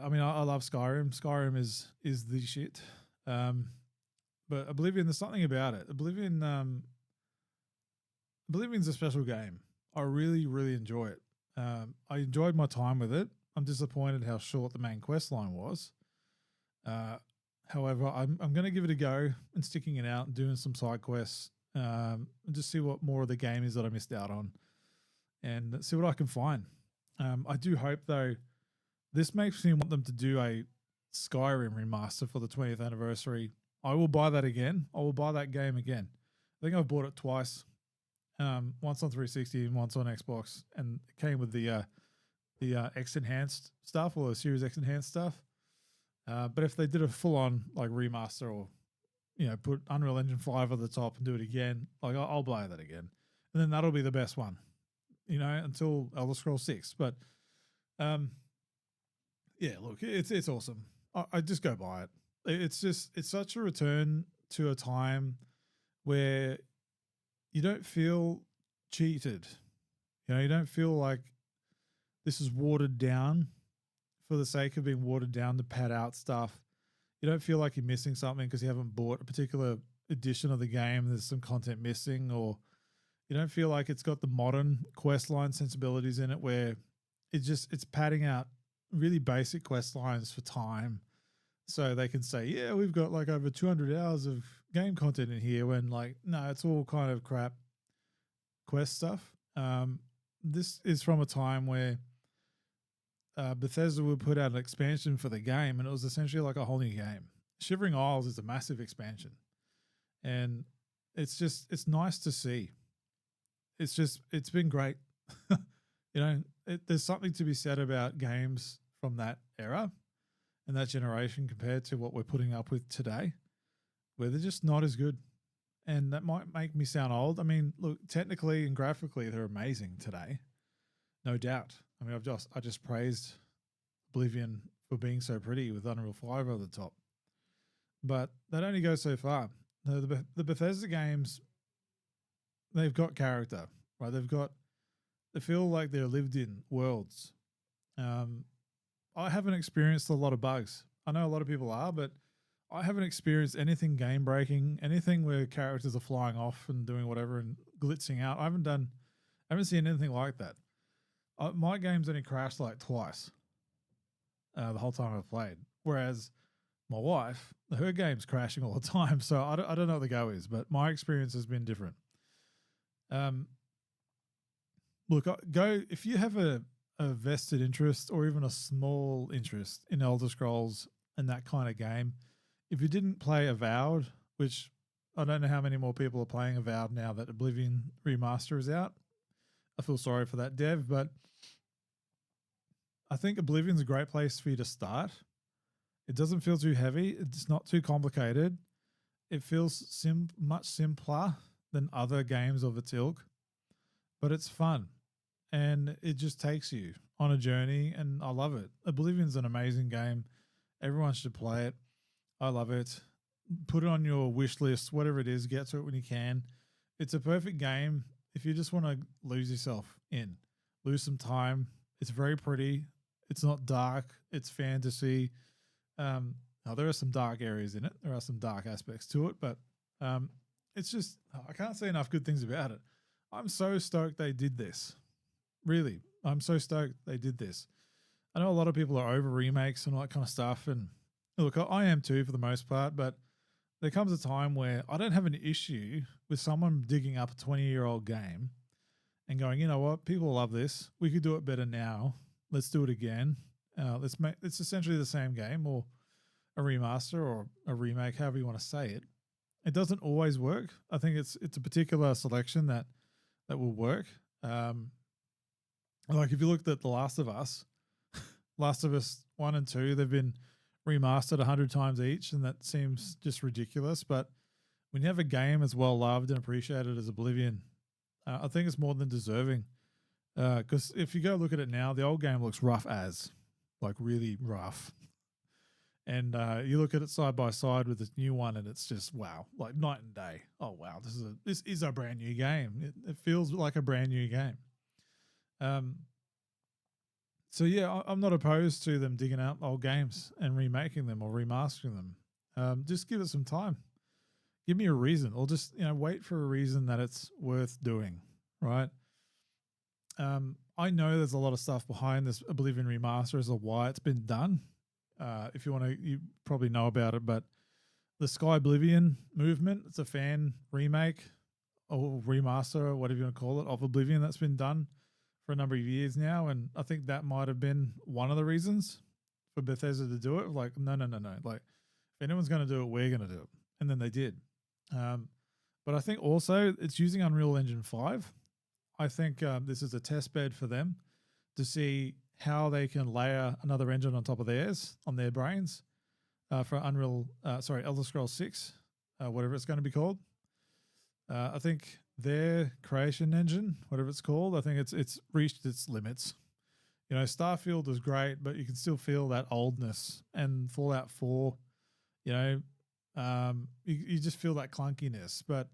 I mean, I love Skyrim. Skyrim is the shit. But Oblivion, there's something about it. Oblivion's a special game. I really, really enjoy it. I enjoyed my time with it. I'm disappointed how short the main quest line was. However, I'm going to give it a go and sticking it out and doing some side quests and just see what more of the game is that I missed out on and see what I can find. I do hope, though, this makes me want them to do a Skyrim remaster for the 20th anniversary. I will buy that again. I will buy that game again. I think I've bought it twice, once on 360 and once on Xbox, and it came with the X Enhanced stuff or the Series X Enhanced stuff. But if they did a full-on like remaster or, you know, put Unreal Engine 5 at the top and do it again, like I'll buy that again. And then that'll be the best one, you know, until Elder Scrolls 6. But yeah, look, it's awesome. I just go buy it. It's such a return to a time where you don't feel cheated. You know, you don't feel like this is watered down for the sake of being watered down to pad out stuff. You don't feel like you're missing something because you haven't bought a particular edition of the game. There's some content missing, or you don't feel like it's got the modern quest line sensibilities in it where it's padding out really basic quest lines for time. So they can say, yeah, we've got like over 200 hours of game content in here, when like, no, it's all kind of crap quest stuff. This is from a time where Bethesda would put out an expansion for the game, and it was essentially like a whole new game. Shivering Isles is a massive expansion, and it's nice to see. It's been great. You know, there's something to be said about games from that era and that generation compared to what we're putting up with today, where they're just not as good. And that might make me sound old. I mean, look, technically and graphically, they're amazing today, no doubt. I mean, I just praised Oblivion for being so pretty with Unreal 5 over the top, but that only goes so far. The Bethesda games, they've got character, right? They feel like they're lived in worlds. I haven't experienced a lot of bugs. I know a lot of people are, but I haven't experienced anything game breaking, anything where characters are flying off and doing whatever and glitzing out. I haven't seen anything like that. My game's only crashed like twice the whole time I've played. Whereas my wife, her game's crashing all the time. So I don't know what the go is, but my experience has been different. Look, if you have a vested interest or even a small interest in Elder Scrolls and that kind of game, if you didn't play Avowed, which I don't know how many more people are playing Avowed now that Oblivion Remaster is out. I feel sorry for that dev, but I think Oblivion's a great place for you to start. It doesn't feel too heavy. It's not too complicated. It feels much simpler than other games of its ilk, but it's fun and it just takes you on a journey, and I love it. Oblivion's an amazing game. Everyone should play it. I love it. Put it on your wish list, whatever it is, get to it when you can. It's a perfect game if you just want to lose yourself in, lose some time. It's very pretty. It's not dark. It's fantasy. Now there are some dark areas in it. There are some dark aspects to it, but it's just, I can't say enough good things about it. I'm so stoked they did this. Really, I'm so stoked they did this. I know a lot of people are over remakes and all that kind of stuff, and look, I am too for the most part, but there comes a time where I don't have an issue with someone digging up a 20-year-old game and going, you know what, people love this. We could do it better now. Let's do it again. It's essentially the same game, or a remaster or a remake, however you want to say it. It doesn't always work. I think it's a particular selection that will work. Like if you looked at The Last of Us, Last of Us 1 and 2, they've been remastered 100 times each, and that seems just ridiculous. But when you have a game as well loved and appreciated as Oblivion, I think it's more than deserving. Because if you go look at it now, the old game looks rough as, like really rough. And you look at it side by side with this new one, and it's just wow, like night and day. Oh wow, this is a brand new game. It feels like a brand new game. So yeah, I'm not opposed to them digging out old games and remaking them or remastering them. Just give it some time. Give me a reason, or just wait for a reason that it's worth doing. Right. I know there's a lot of stuff behind this Oblivion remaster as to why it's been done. If you want to, you probably know about it, but the Sky Oblivion movement, it's a fan remake or remaster or whatever you want to call it of Oblivion that's been done for a number of years now. And I think that might have been one of the reasons for Bethesda to do it. Like, no. Like, if anyone's going to do it, we're going to do it. And then they did. But I think also it's using Unreal Engine 5. I think this is a test bed for them to see how they can layer another engine on top of theirs, on their brains, for Elder Scrolls 6, whatever it's going to be called. I think their creation engine, whatever it's called, I think it's reached its limits. Starfield is great, but you can still feel that oldness. And Fallout 4, you just feel that clunkiness. But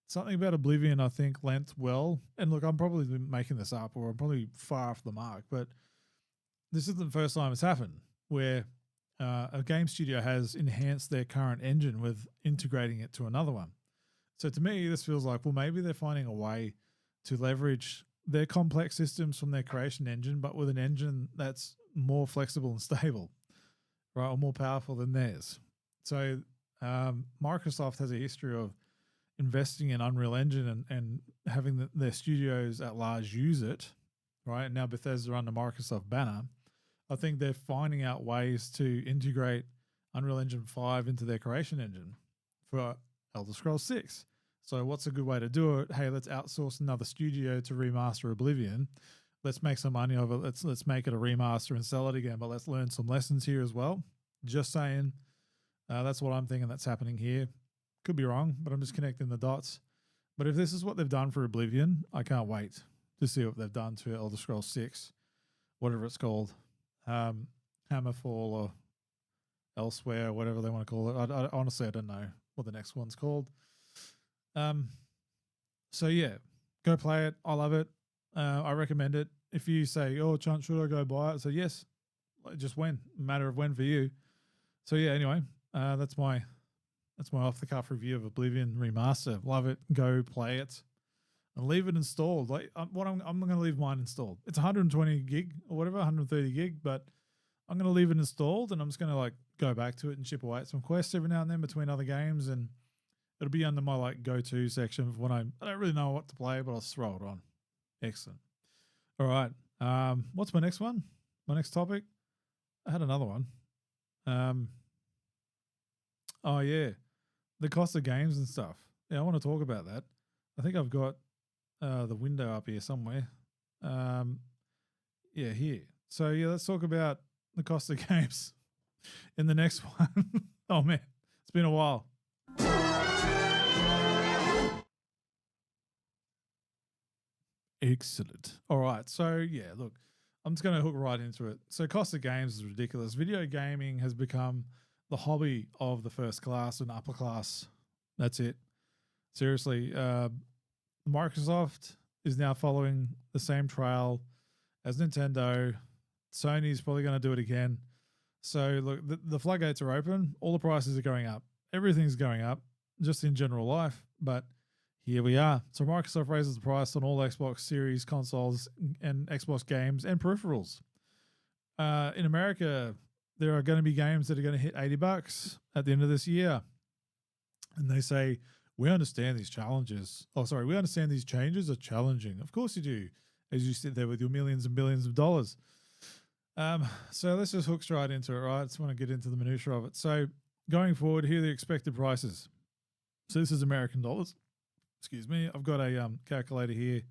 something about Oblivion, I think, lent well. And look, I'm probably making this up, or I'm probably far off the mark, but this isn't the first time it's happened where a game studio has enhanced their current engine with integrating it to another one. So to me, this feels like, well, maybe they're finding a way to leverage their complex systems from their creation engine, but with an engine that's more flexible and stable, right, or more powerful than theirs. So Microsoft has a history of investing in Unreal Engine and having their studios at large use it, right? And now Bethesda under Microsoft banner. I think they're finding out ways to integrate Unreal Engine 5 into their creation engine for Elder Scrolls 6. So what's a good way to do it? Hey, let's outsource another studio to remaster Oblivion. Let's make some money of it. Let's make it a remaster and sell it again, but let's learn some lessons here as well. Just saying, that's what I'm thinking that's happening here. Could be wrong, but I'm just connecting the dots. But if this is what they've done for Oblivion, I can't wait to see what they've done to Elder Scrolls 6, whatever it's called. Hammerfall or Elsewhere, whatever they want to call it. I honestly don't know what the next one's called. So yeah, go play it. I love it. I recommend it. If you say, "Oh, Chunt, should I go buy it?" So yes, just when, matter of when for you. So yeah, anyway, that's my off the cuff review of Oblivion Remaster. Love it. Go play it and leave it installed. Like I'm going to leave mine installed. It's 120 gig or whatever, 130 gig, but I'm going to leave it installed, and I'm just going to like go back to it and chip away at some quests every now and then between other games, and it'll be under my like go-to section of when I don't really know what to play, but I'll just throw it on. Excellent. All right. What's my next one? My next topic? I had another one. Oh yeah, the cost of games and stuff. Yeah, I want to talk about that. I think I've got the window up here somewhere. Yeah, here. So yeah, let's talk about the cost of games in the next one. Oh man, it's been a while. Excellent. All right. So yeah, look, I'm just going to hook right into it. So cost of games is ridiculous. Video gaming has become the hobby of the first class and upper class. That's it. Seriously, Microsoft is now following the same trail as Nintendo. Sony's probably going to do it again. So look, the floodgates are open. All the prices are going up. Everything's going up, just in general life. But here we are. So Microsoft raises the price on all Xbox Series consoles and Xbox games and peripherals. In America, there are going to be games that are going to hit $80 at the end of this year. And they say, we understand these challenges. Oh, sorry. We understand these changes are challenging. Of course you do, as you sit there with your millions and billions of dollars. So let's just hook straight into it, right? I just want to get into the minutiae of it. So going forward, here are the expected prices. So this is American dollars. Excuse me. I've got a calculator here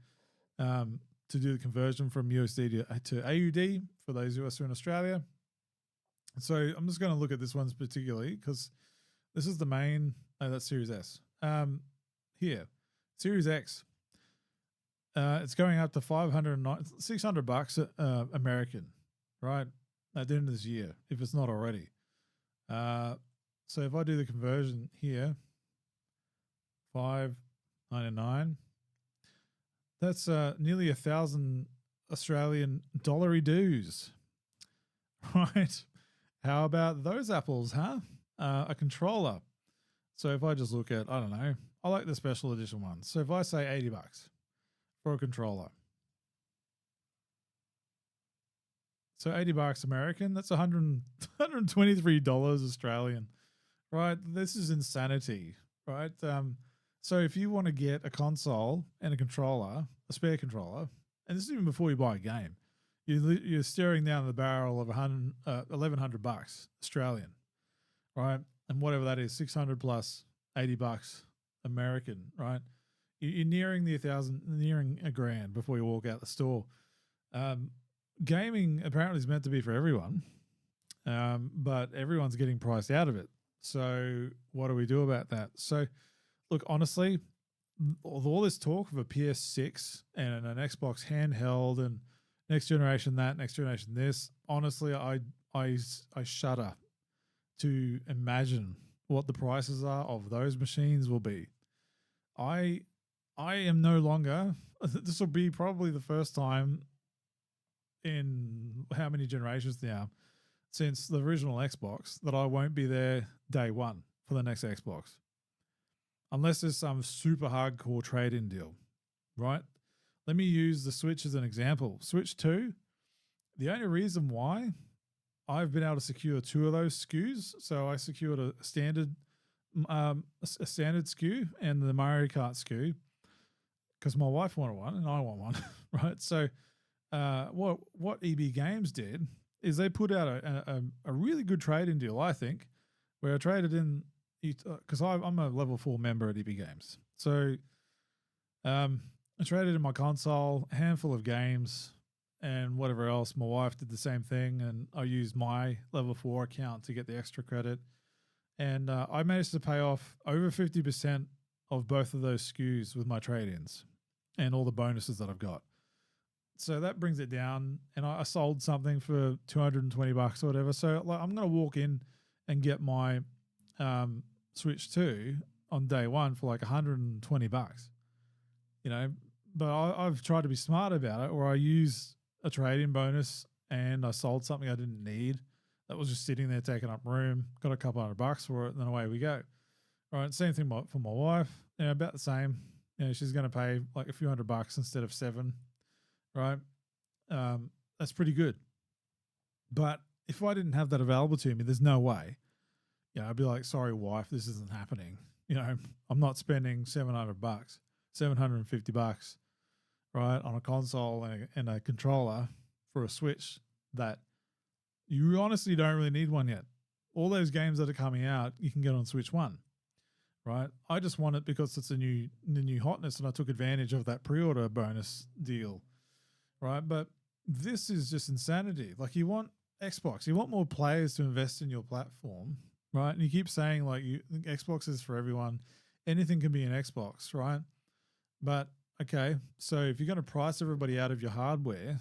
to do the conversion from USD to AUD for those of us who are in Australia. So I'm just going to look at this one particularly because this is the main. Oh, that's Series S. Here, Series X. It's going up to $600 American, right? At the end of this year, if it's not already. So if I do the conversion here, $5.99. That's nearly 1,000 Australian dollary dues, right? How about those apples, huh? A controller. So if I just look at, I don't know, I like the special edition ones. So if I say $80 for a controller, so $80 American, that's $123 Australian, right? This is insanity, right? So if you want to get a console and a controller, a spare controller, and this is even before you buy a game, you're staring down the barrel of $1,100 Australian, right? And whatever that is, 600 plus $80 American, right? You're nearing the 1,000, nearing $1,000 before you walk out the store. Gaming apparently is meant to be for everyone, but everyone's getting priced out of it. So what do we do about that? So look, honestly, with all this talk of a PS6 and an Xbox handheld and next generation that, next generation this, honestly, I shudder to imagine what the prices are of those machines will be. I am no longer, this will be probably the first time in how many generations now since the original Xbox that I won't be there day one for the next Xbox. Unless there's some super hardcore trade-in deal, right? Let me use the Switch as an example. Switch 2, the only reason why I've been able to secure 2 of those SKUs, so I secured a standard SKU and the Mario Kart SKU because my wife wanted one and I want one, right? So what EB Games did is they put out a really good trade-in deal, I think, where I traded in, because I'm a level 4 member at EB Games. So I traded in my console, a handful of games, and whatever else. My wife did the same thing, and I used my level 4 account to get the extra credit. And I managed to pay off over 50% of both of those SKUs with my trade-ins and all the bonuses that I've got. So that brings it down, and I sold something for $220 or whatever. So like, I'm going to walk in and get my Switch 2 on day one for like $120, you know. But I've tried to be smart about it, where I use a trade-in bonus and I sold something I didn't need that was just sitting there taking up room, got a couple $100 for it, and then away we go. All right, same thing for my wife, you know, about the same. You know, she's going to pay like a few $100 instead of $7, right? That's pretty good. But if I didn't have that available to me, there's no way. You know, I'd be like, sorry, wife, this isn't happening. You know, I'm not spending $700, $750, right, on a console and a controller for a Switch that you honestly don't really need one yet. All those games that are coming out, you can get on Switch 1, right? I just want it because it's the new hotness, and I took advantage of that pre-order bonus deal, right? But this is just insanity. Like, you want Xbox, you want more players to invest in your platform, right? And you keep saying like Xbox is for everyone. Anything can be an Xbox, right? But okay, so if you're going to price everybody out of your hardware,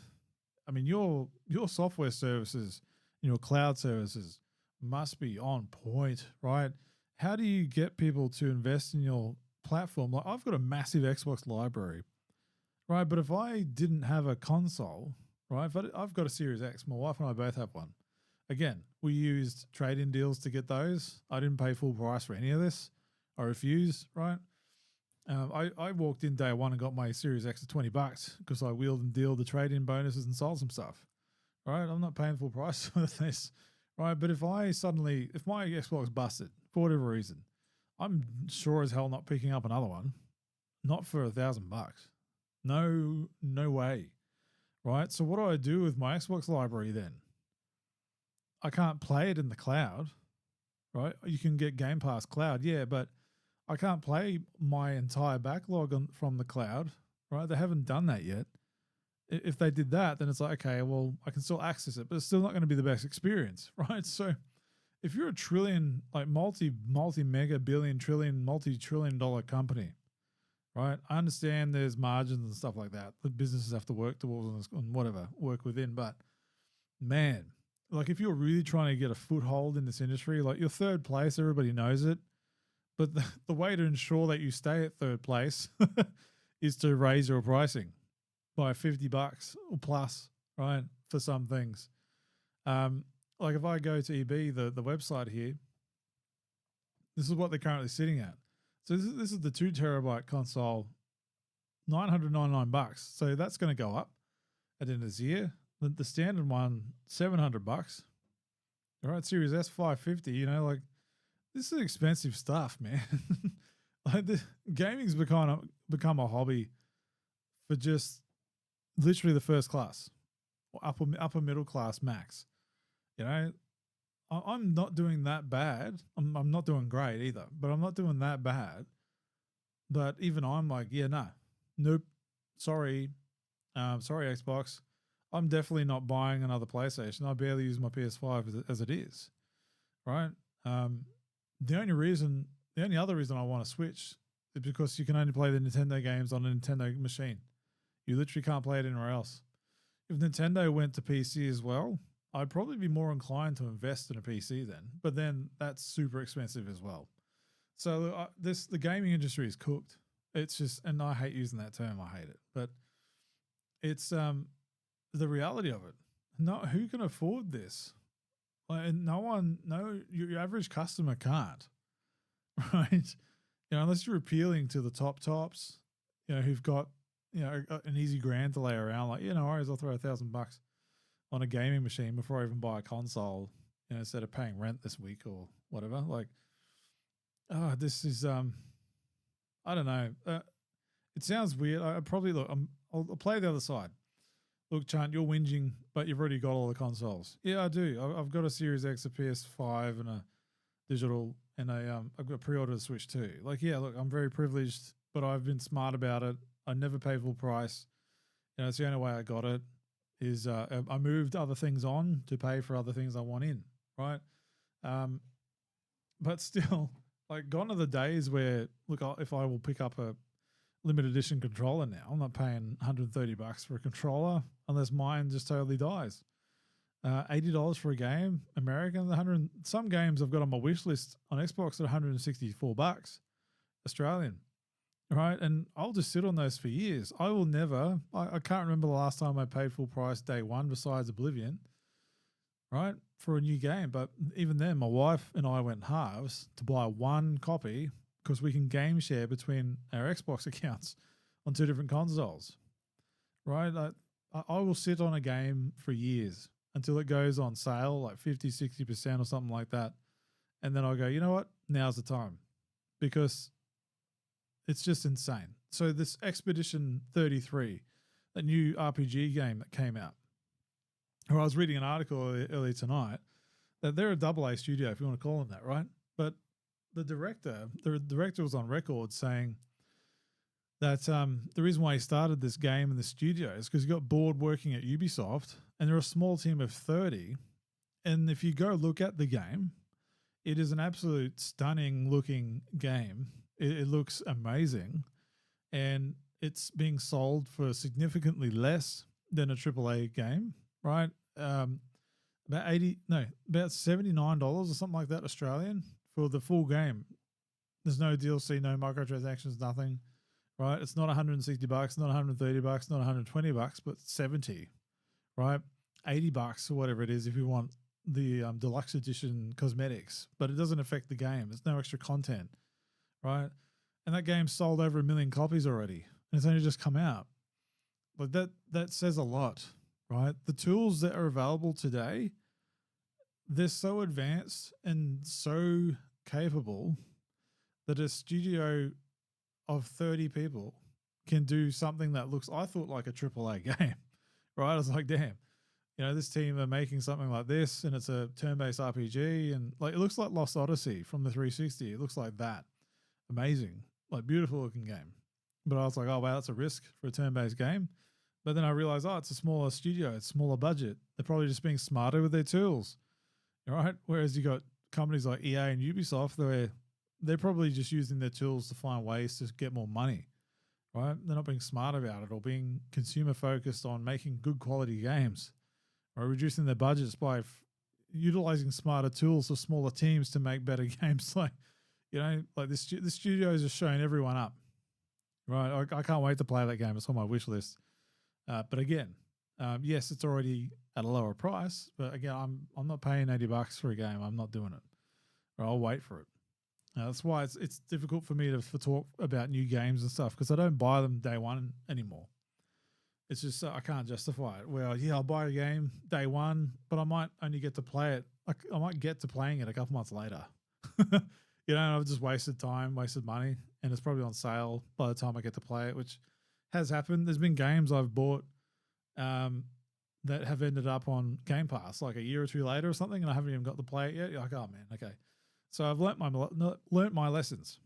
I mean, your software services, your cloud services must be on point, right? How do you get people to invest in your platform? Like, I've got a massive Xbox library, right? But if I didn't have a console, right? I've got a Series X. My wife and I both have one. Again, we used trade-in deals to get those. I didn't pay full price for any of this. I refused, right? I walked in day one and got my Series X for $20 because I wheeled and dealed the trade-in bonuses and sold some stuff, right? I'm not paying full price for this, right? But if my Xbox busted for whatever reason, I'm sure as hell not picking up another one, not for $1,000. No way, right? So what do I do with my Xbox library then? I can't play it in the cloud, right? You can get Game Pass cloud, yeah, but I can't play my entire backlog from the cloud, right? They haven't done that yet. If they did that, then it's like, okay, well, I can still access it, but it's still not going to be the best experience, right? So if you're a trillion, like multi-mega billion, trillion, multi-trillion dollar company, right? I understand there's margins and stuff like that. The businesses have to work towards and whatever, work within. But man, like if you're really trying to get a foothold in this industry, like you're third place, everybody knows it. But the way to ensure that you stay at third place is to raise your pricing by $50 or plus, right? For some things. Like if I go to EB, the website here, this is what they're currently sitting at. So this is the 2 terabyte console, $999. So that's going to go up at the end of this year. The standard one, $700. All right, Series S, $550. You know, like this is expensive stuff, man. Like gaming's become a hobby for just literally the first class, or upper middle class max. You know, I'm not doing that bad. I'm not doing great either, but I'm not doing that bad. But even I'm like, yeah, nope, sorry, sorry Xbox. I'm definitely not buying another PlayStation. I barely use my PS5 as it is, right? The only other reason I want to switch is because you can only play the Nintendo games on a Nintendo machine. You literally can't play it anywhere else. If Nintendo went to PC as well, I'd probably be more inclined to invest in a PC then. But then that's super expensive as well. So the gaming industry is cooked. It's just, and I hate using that term. I hate it, but it's the reality of it. Who can afford this? Like, your average customer can't, right? You know, unless you're appealing to the tops, you know, who've got, you know, an easy grand to lay around. Like, you know, I'll throw $1,000 on a gaming machine before I even buy a console, you know, instead of paying rent this week or whatever. Like, this is, I don't know. It sounds weird. I'll play the other side. Look, Chunt, you're whinging, but you've already got all the consoles. Yeah, I do. I've got a Series X, a PS5, and a digital, and I've got pre-order the Switch too. Like, yeah, look, I'm very privileged, but I've been smart about it. I never pay full price. You know, it's the only way I got it is I moved other things on to pay for other things I want in, right? But still, like, gone are the days where, look, if I will pick up a limited edition controller now, I'm not paying $130 for a controller unless mine just totally dies. $80 for a game, American. Some games I've got on my wish list on Xbox at $164 Australian, right? And I'll just sit on those for years. I will never. I can't remember the last time I paid full price day one besides Oblivion, right, for a new game. But even then, my wife and I went halves to buy one copy because we can game share between our Xbox accounts on 2 different consoles, right? I will sit on a game for years until it goes on sale, like 50, 60% or something like that. And then I'll go, you know what? Now's the time, because it's just insane. So this Expedition 33, that new RPG game that came out, or I was reading an article earlier tonight that they're a AA studio, if you want to call them that, right? But the director was on record saying that the reason why he started this game in the studio is because he got bored working at Ubisoft, and they're a small team of 30. And if you go look at the game, it is an absolute stunning looking game. It looks amazing, and it's being sold for significantly less than a AAA game, right? About about $79 or something like that Australian for the full game. There's no DLC, no microtransactions, nothing, right? It's not $160, not $130, not $120, but 70, right? $80 or whatever it is if you want the deluxe edition cosmetics, but it doesn't affect the game. There's no extra content, right? And that game sold over 1 million copies already, and it's only just come out. Like that says a lot, right? The tools that are available today, they're so advanced and so capable that a studio of 30 people can do something that looks, I thought, like a AAA game, right? I was like, damn, this team are making something like this, and it's a turn-based RPG, and like it looks like Lost Odyssey from the 360. It looks like that. Amazing, like beautiful looking game. But I was like, oh wow, that's a risk for a turn-based game. But then I realized, oh, it's a smaller studio, it's smaller budget. They're probably just being smarter with their tools, right? Whereas you got companies like EA and Ubisoft, where they're probably just using their tools to find ways to get more money, right? They're not being smart about it or being consumer focused on making good quality games, or reducing their budgets by utilizing smarter tools for smaller teams to make better games. Like, like this studio is just showing everyone up, right? I can't wait to play that game. It's on my wish list. But again, yes, it's already at a lower price, but again, I'm not paying $80 for a game. I'm not doing it, or I'll wait for it. That's why it's difficult for me to talk about new games and stuff, because I don't buy them day one anymore. It's just I can't justify it. Well, yeah, I'll buy a game day one, but I might only get to play it. I might get to playing it a couple months later. I've just wasted time, wasted money, and it's probably on sale by the time I get to play it, which has happened. There's been games I've bought that have ended up on Game Pass like a year or two later or something, and I haven't even got to play it yet. You're like, oh man, okay. So I've learnt my lessons.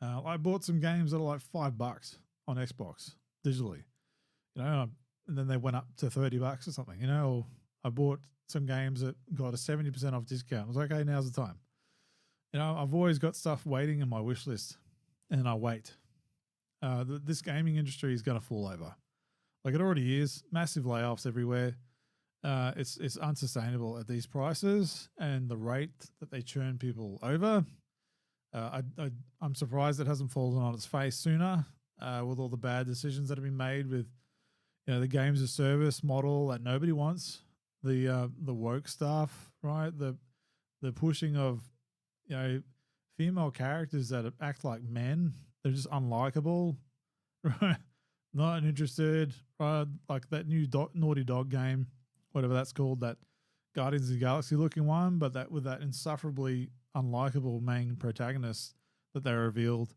I bought some games that are like $5 on Xbox digitally, and then they went up to $30 or something. Or I bought some games that got a 70% off discount. I was like, okay, now's the time. I've always got stuff waiting in my wish list, and I wait. This gaming industry is going to fall over, like it already is. Massive layoffs everywhere. It's unsustainable at these prices and the rate that they churn people over. I'm surprised it hasn't fallen on its face sooner, with all the bad decisions that have been made with, the games as service model that nobody wants, the woke stuff, right? The pushing of, female characters that act like men. They're just unlikable, right? Not interested, right? Like that new Naughty Dog game, whatever that's called, that Guardians of the Galaxy looking one, but that with that insufferably unlikable main protagonist that they revealed,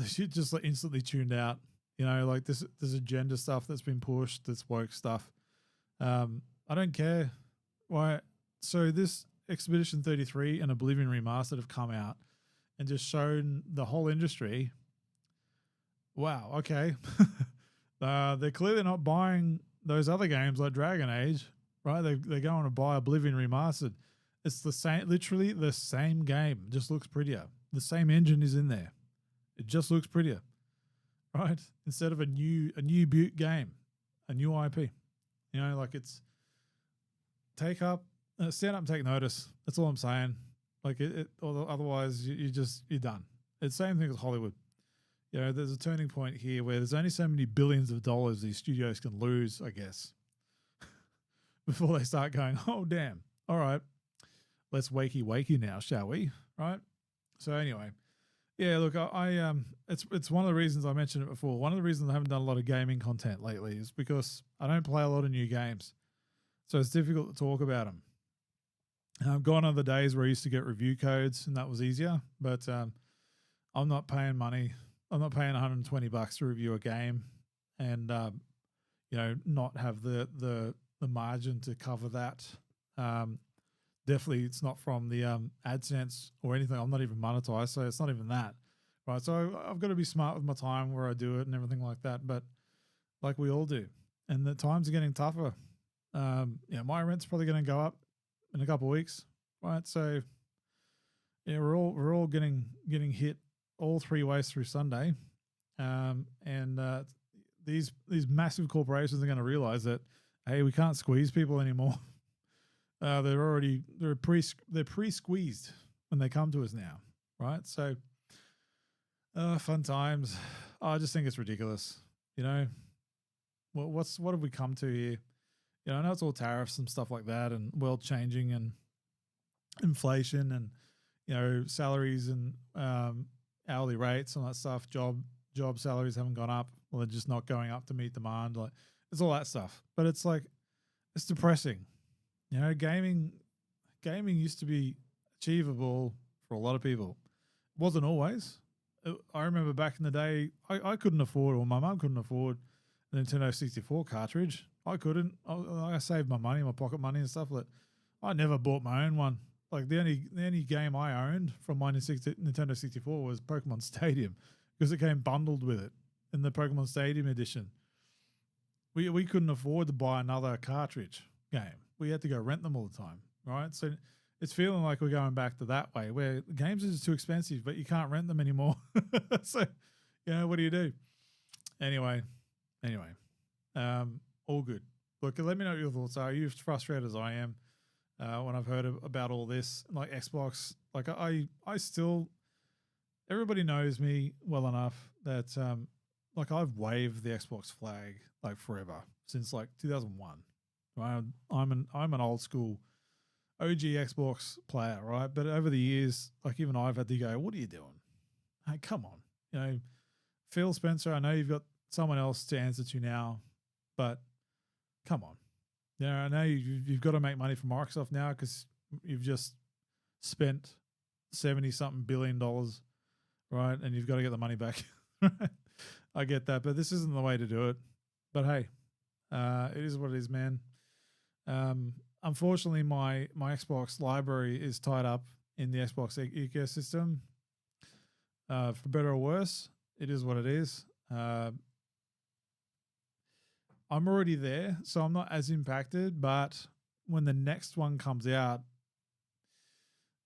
she just like instantly tuned out. Like this agenda stuff that's been pushed, this woke stuff. I don't care. Why? So this Expedition 33 and Oblivion Remastered have come out and just shown the whole industry, wow, okay, they're clearly not buying those other games like Dragon Age, right? They're going to buy Oblivion Remastered. It's the same, literally the same game, just looks prettier. The same engine is in there. It just looks prettier, right? Instead of a new Butte game, a new IP. Like it's stand up and take notice. That's all I'm saying. Like otherwise you're done. It's the same thing as Hollywood. There's a turning point here where there's only so many billions of dollars these studios can lose, I guess, before they start going, oh, damn. All right, let's wakey now, shall we? Right? So anyway, yeah, look, it's one of the reasons I mentioned it before. One of the reasons I haven't done a lot of gaming content lately is because I don't play a lot of new games. So it's difficult to talk about them. Gone are the days where I used to get review codes and that was easier, but I'm not paying money. I'm not paying $120 to review a game and, not have the margin to cover that. Definitely it's not from the AdSense or anything. I'm not even monetized, so it's not even that. right? So I've got to be smart with my time where I do it and everything like that. But like we all do, and the times are getting tougher. My rent's probably going to go up in a couple of weeks, right? So yeah, we're all getting hit all 3 ways through Sunday, and these massive corporations are going to realize that, hey, we can't squeeze people anymore. They're pre-squeezed when they come to us now, right? So fun times. I just think it's ridiculous. What have we come to here? I know it's all tariffs and stuff like that, and world changing and inflation, and salaries and hourly rates and all that stuff. Job salaries haven't gone up. Well, they're just not going up to meet demand. Like, it's all that stuff. But it's like, it's depressing. Gaming used to be achievable for a lot of people. It wasn't always. I remember back in the day, I couldn't afford, or my mum couldn't afford, a Nintendo 64 cartridge. I couldn't. I saved my money, my pocket money and stuff. That I never bought my own one. Like the only game I owned from my Nintendo 64 was Pokemon Stadium, because it came bundled with it in the Pokemon Stadium edition. We couldn't afford to buy another cartridge game. We had to go rent them all the time, right? So it's feeling like we're going back to that way, where the games are just too expensive, but you can't rent them anymore. So, what do you do? Anyway, all good. Look, let me know what your thoughts are. Are you frustrated as I am when I've heard about all this? Like Xbox, like I still, everybody knows me well enough that like I've waved the Xbox flag like forever, since like 2001. Right? I'm an old school OG Xbox player, right? But over the years, like even I've had to go, what are you doing? Hey, come on. Phil Spencer, I know you've got someone else to answer to now, but come on. I know you've got to make money from Microsoft now, because you've just spent $70-something billion, right? And you've got to get the money back. I get that, but this isn't the way to do it. But hey, it is what it is, man. Unfortunately, my Xbox library is tied up in the Xbox ecosystem. For better or worse, it is what it is. I'm already there, so I'm not as impacted. But when the next one comes out,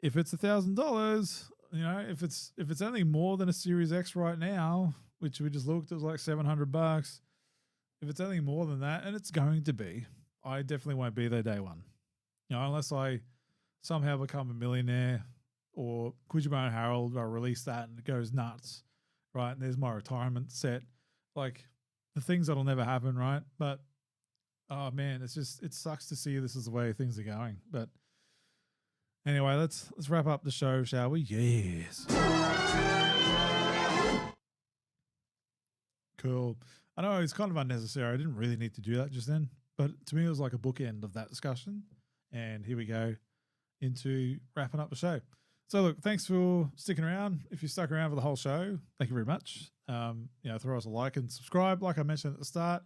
if it's $1,000, if it's only more than a Series X right now, which we just looked, it was like $700. If it's anything more than that, and it's going to be, I definitely won't be there day one. Unless I somehow become a millionaire, or Kujima and Harold, I release that and it goes nuts, right? And there's my retirement set. Like, the things that'll never happen, right? But, oh man, it sucks to see this is the way things are going. But anyway, let's wrap up the show, shall we? Yes. Cool. I know it's kind of unnecessary. I didn't really need to do that just then, but to me it was like a bookend of that discussion. And here we go into wrapping up the show. So look, thanks for sticking around. If you stuck around for the whole show, thank you very much. Throw us a like and subscribe. Like I mentioned at the start,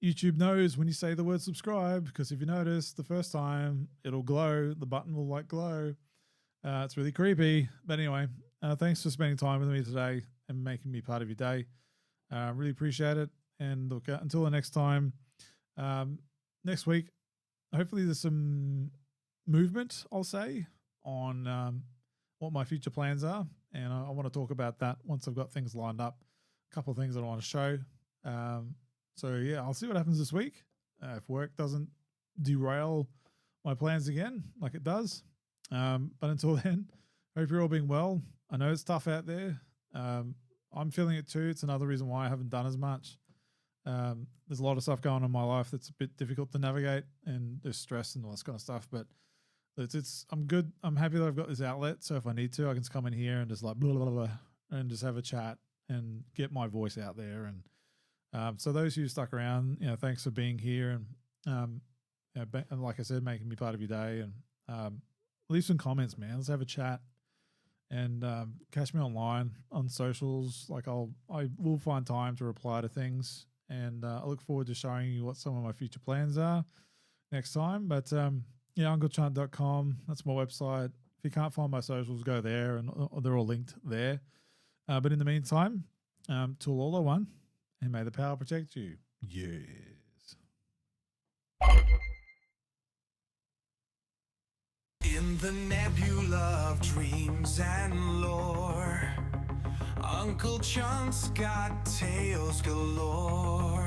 YouTube knows when you say the word subscribe, because if you notice, the first time it'll glow, the button will like glow. It's really creepy. But anyway, thanks for spending time with me today and making me part of your day. Really appreciate it. And look, until the next time, next week, hopefully there's some movement, I'll say, on what my future plans are. And I want to talk about that once I've got things lined up. A couple of things that I want to show. So yeah, I'll see what happens this week. If work doesn't derail my plans again, like it does. But until then, hope you're all being well. I know it's tough out there. I'm feeling it too. It's another reason why I haven't done as much. There's a lot of stuff going on in my life that's a bit difficult to navigate, and there's stress and all this kind of stuff. But I'm good. I'm happy that I've got this outlet. So if I need to, I can just come in here and just like blah, blah, blah, and just have a chat and get my voice out there. And so those who stuck around, thanks for being here. And and like I said, making me part of your day. And leave some comments, man. Let's have a chat. And catch me online on socials. Like I will find time to reply to things, and I look forward to showing you what some of my future plans are next time. But unclechunt.com, that's my website. If you can't find my socials, go there, and they're all linked there. But in the meantime, tool all are one, and may the power protect you. Yes. In the nebula of dreams and lore, Uncle Chunt's got tales galore.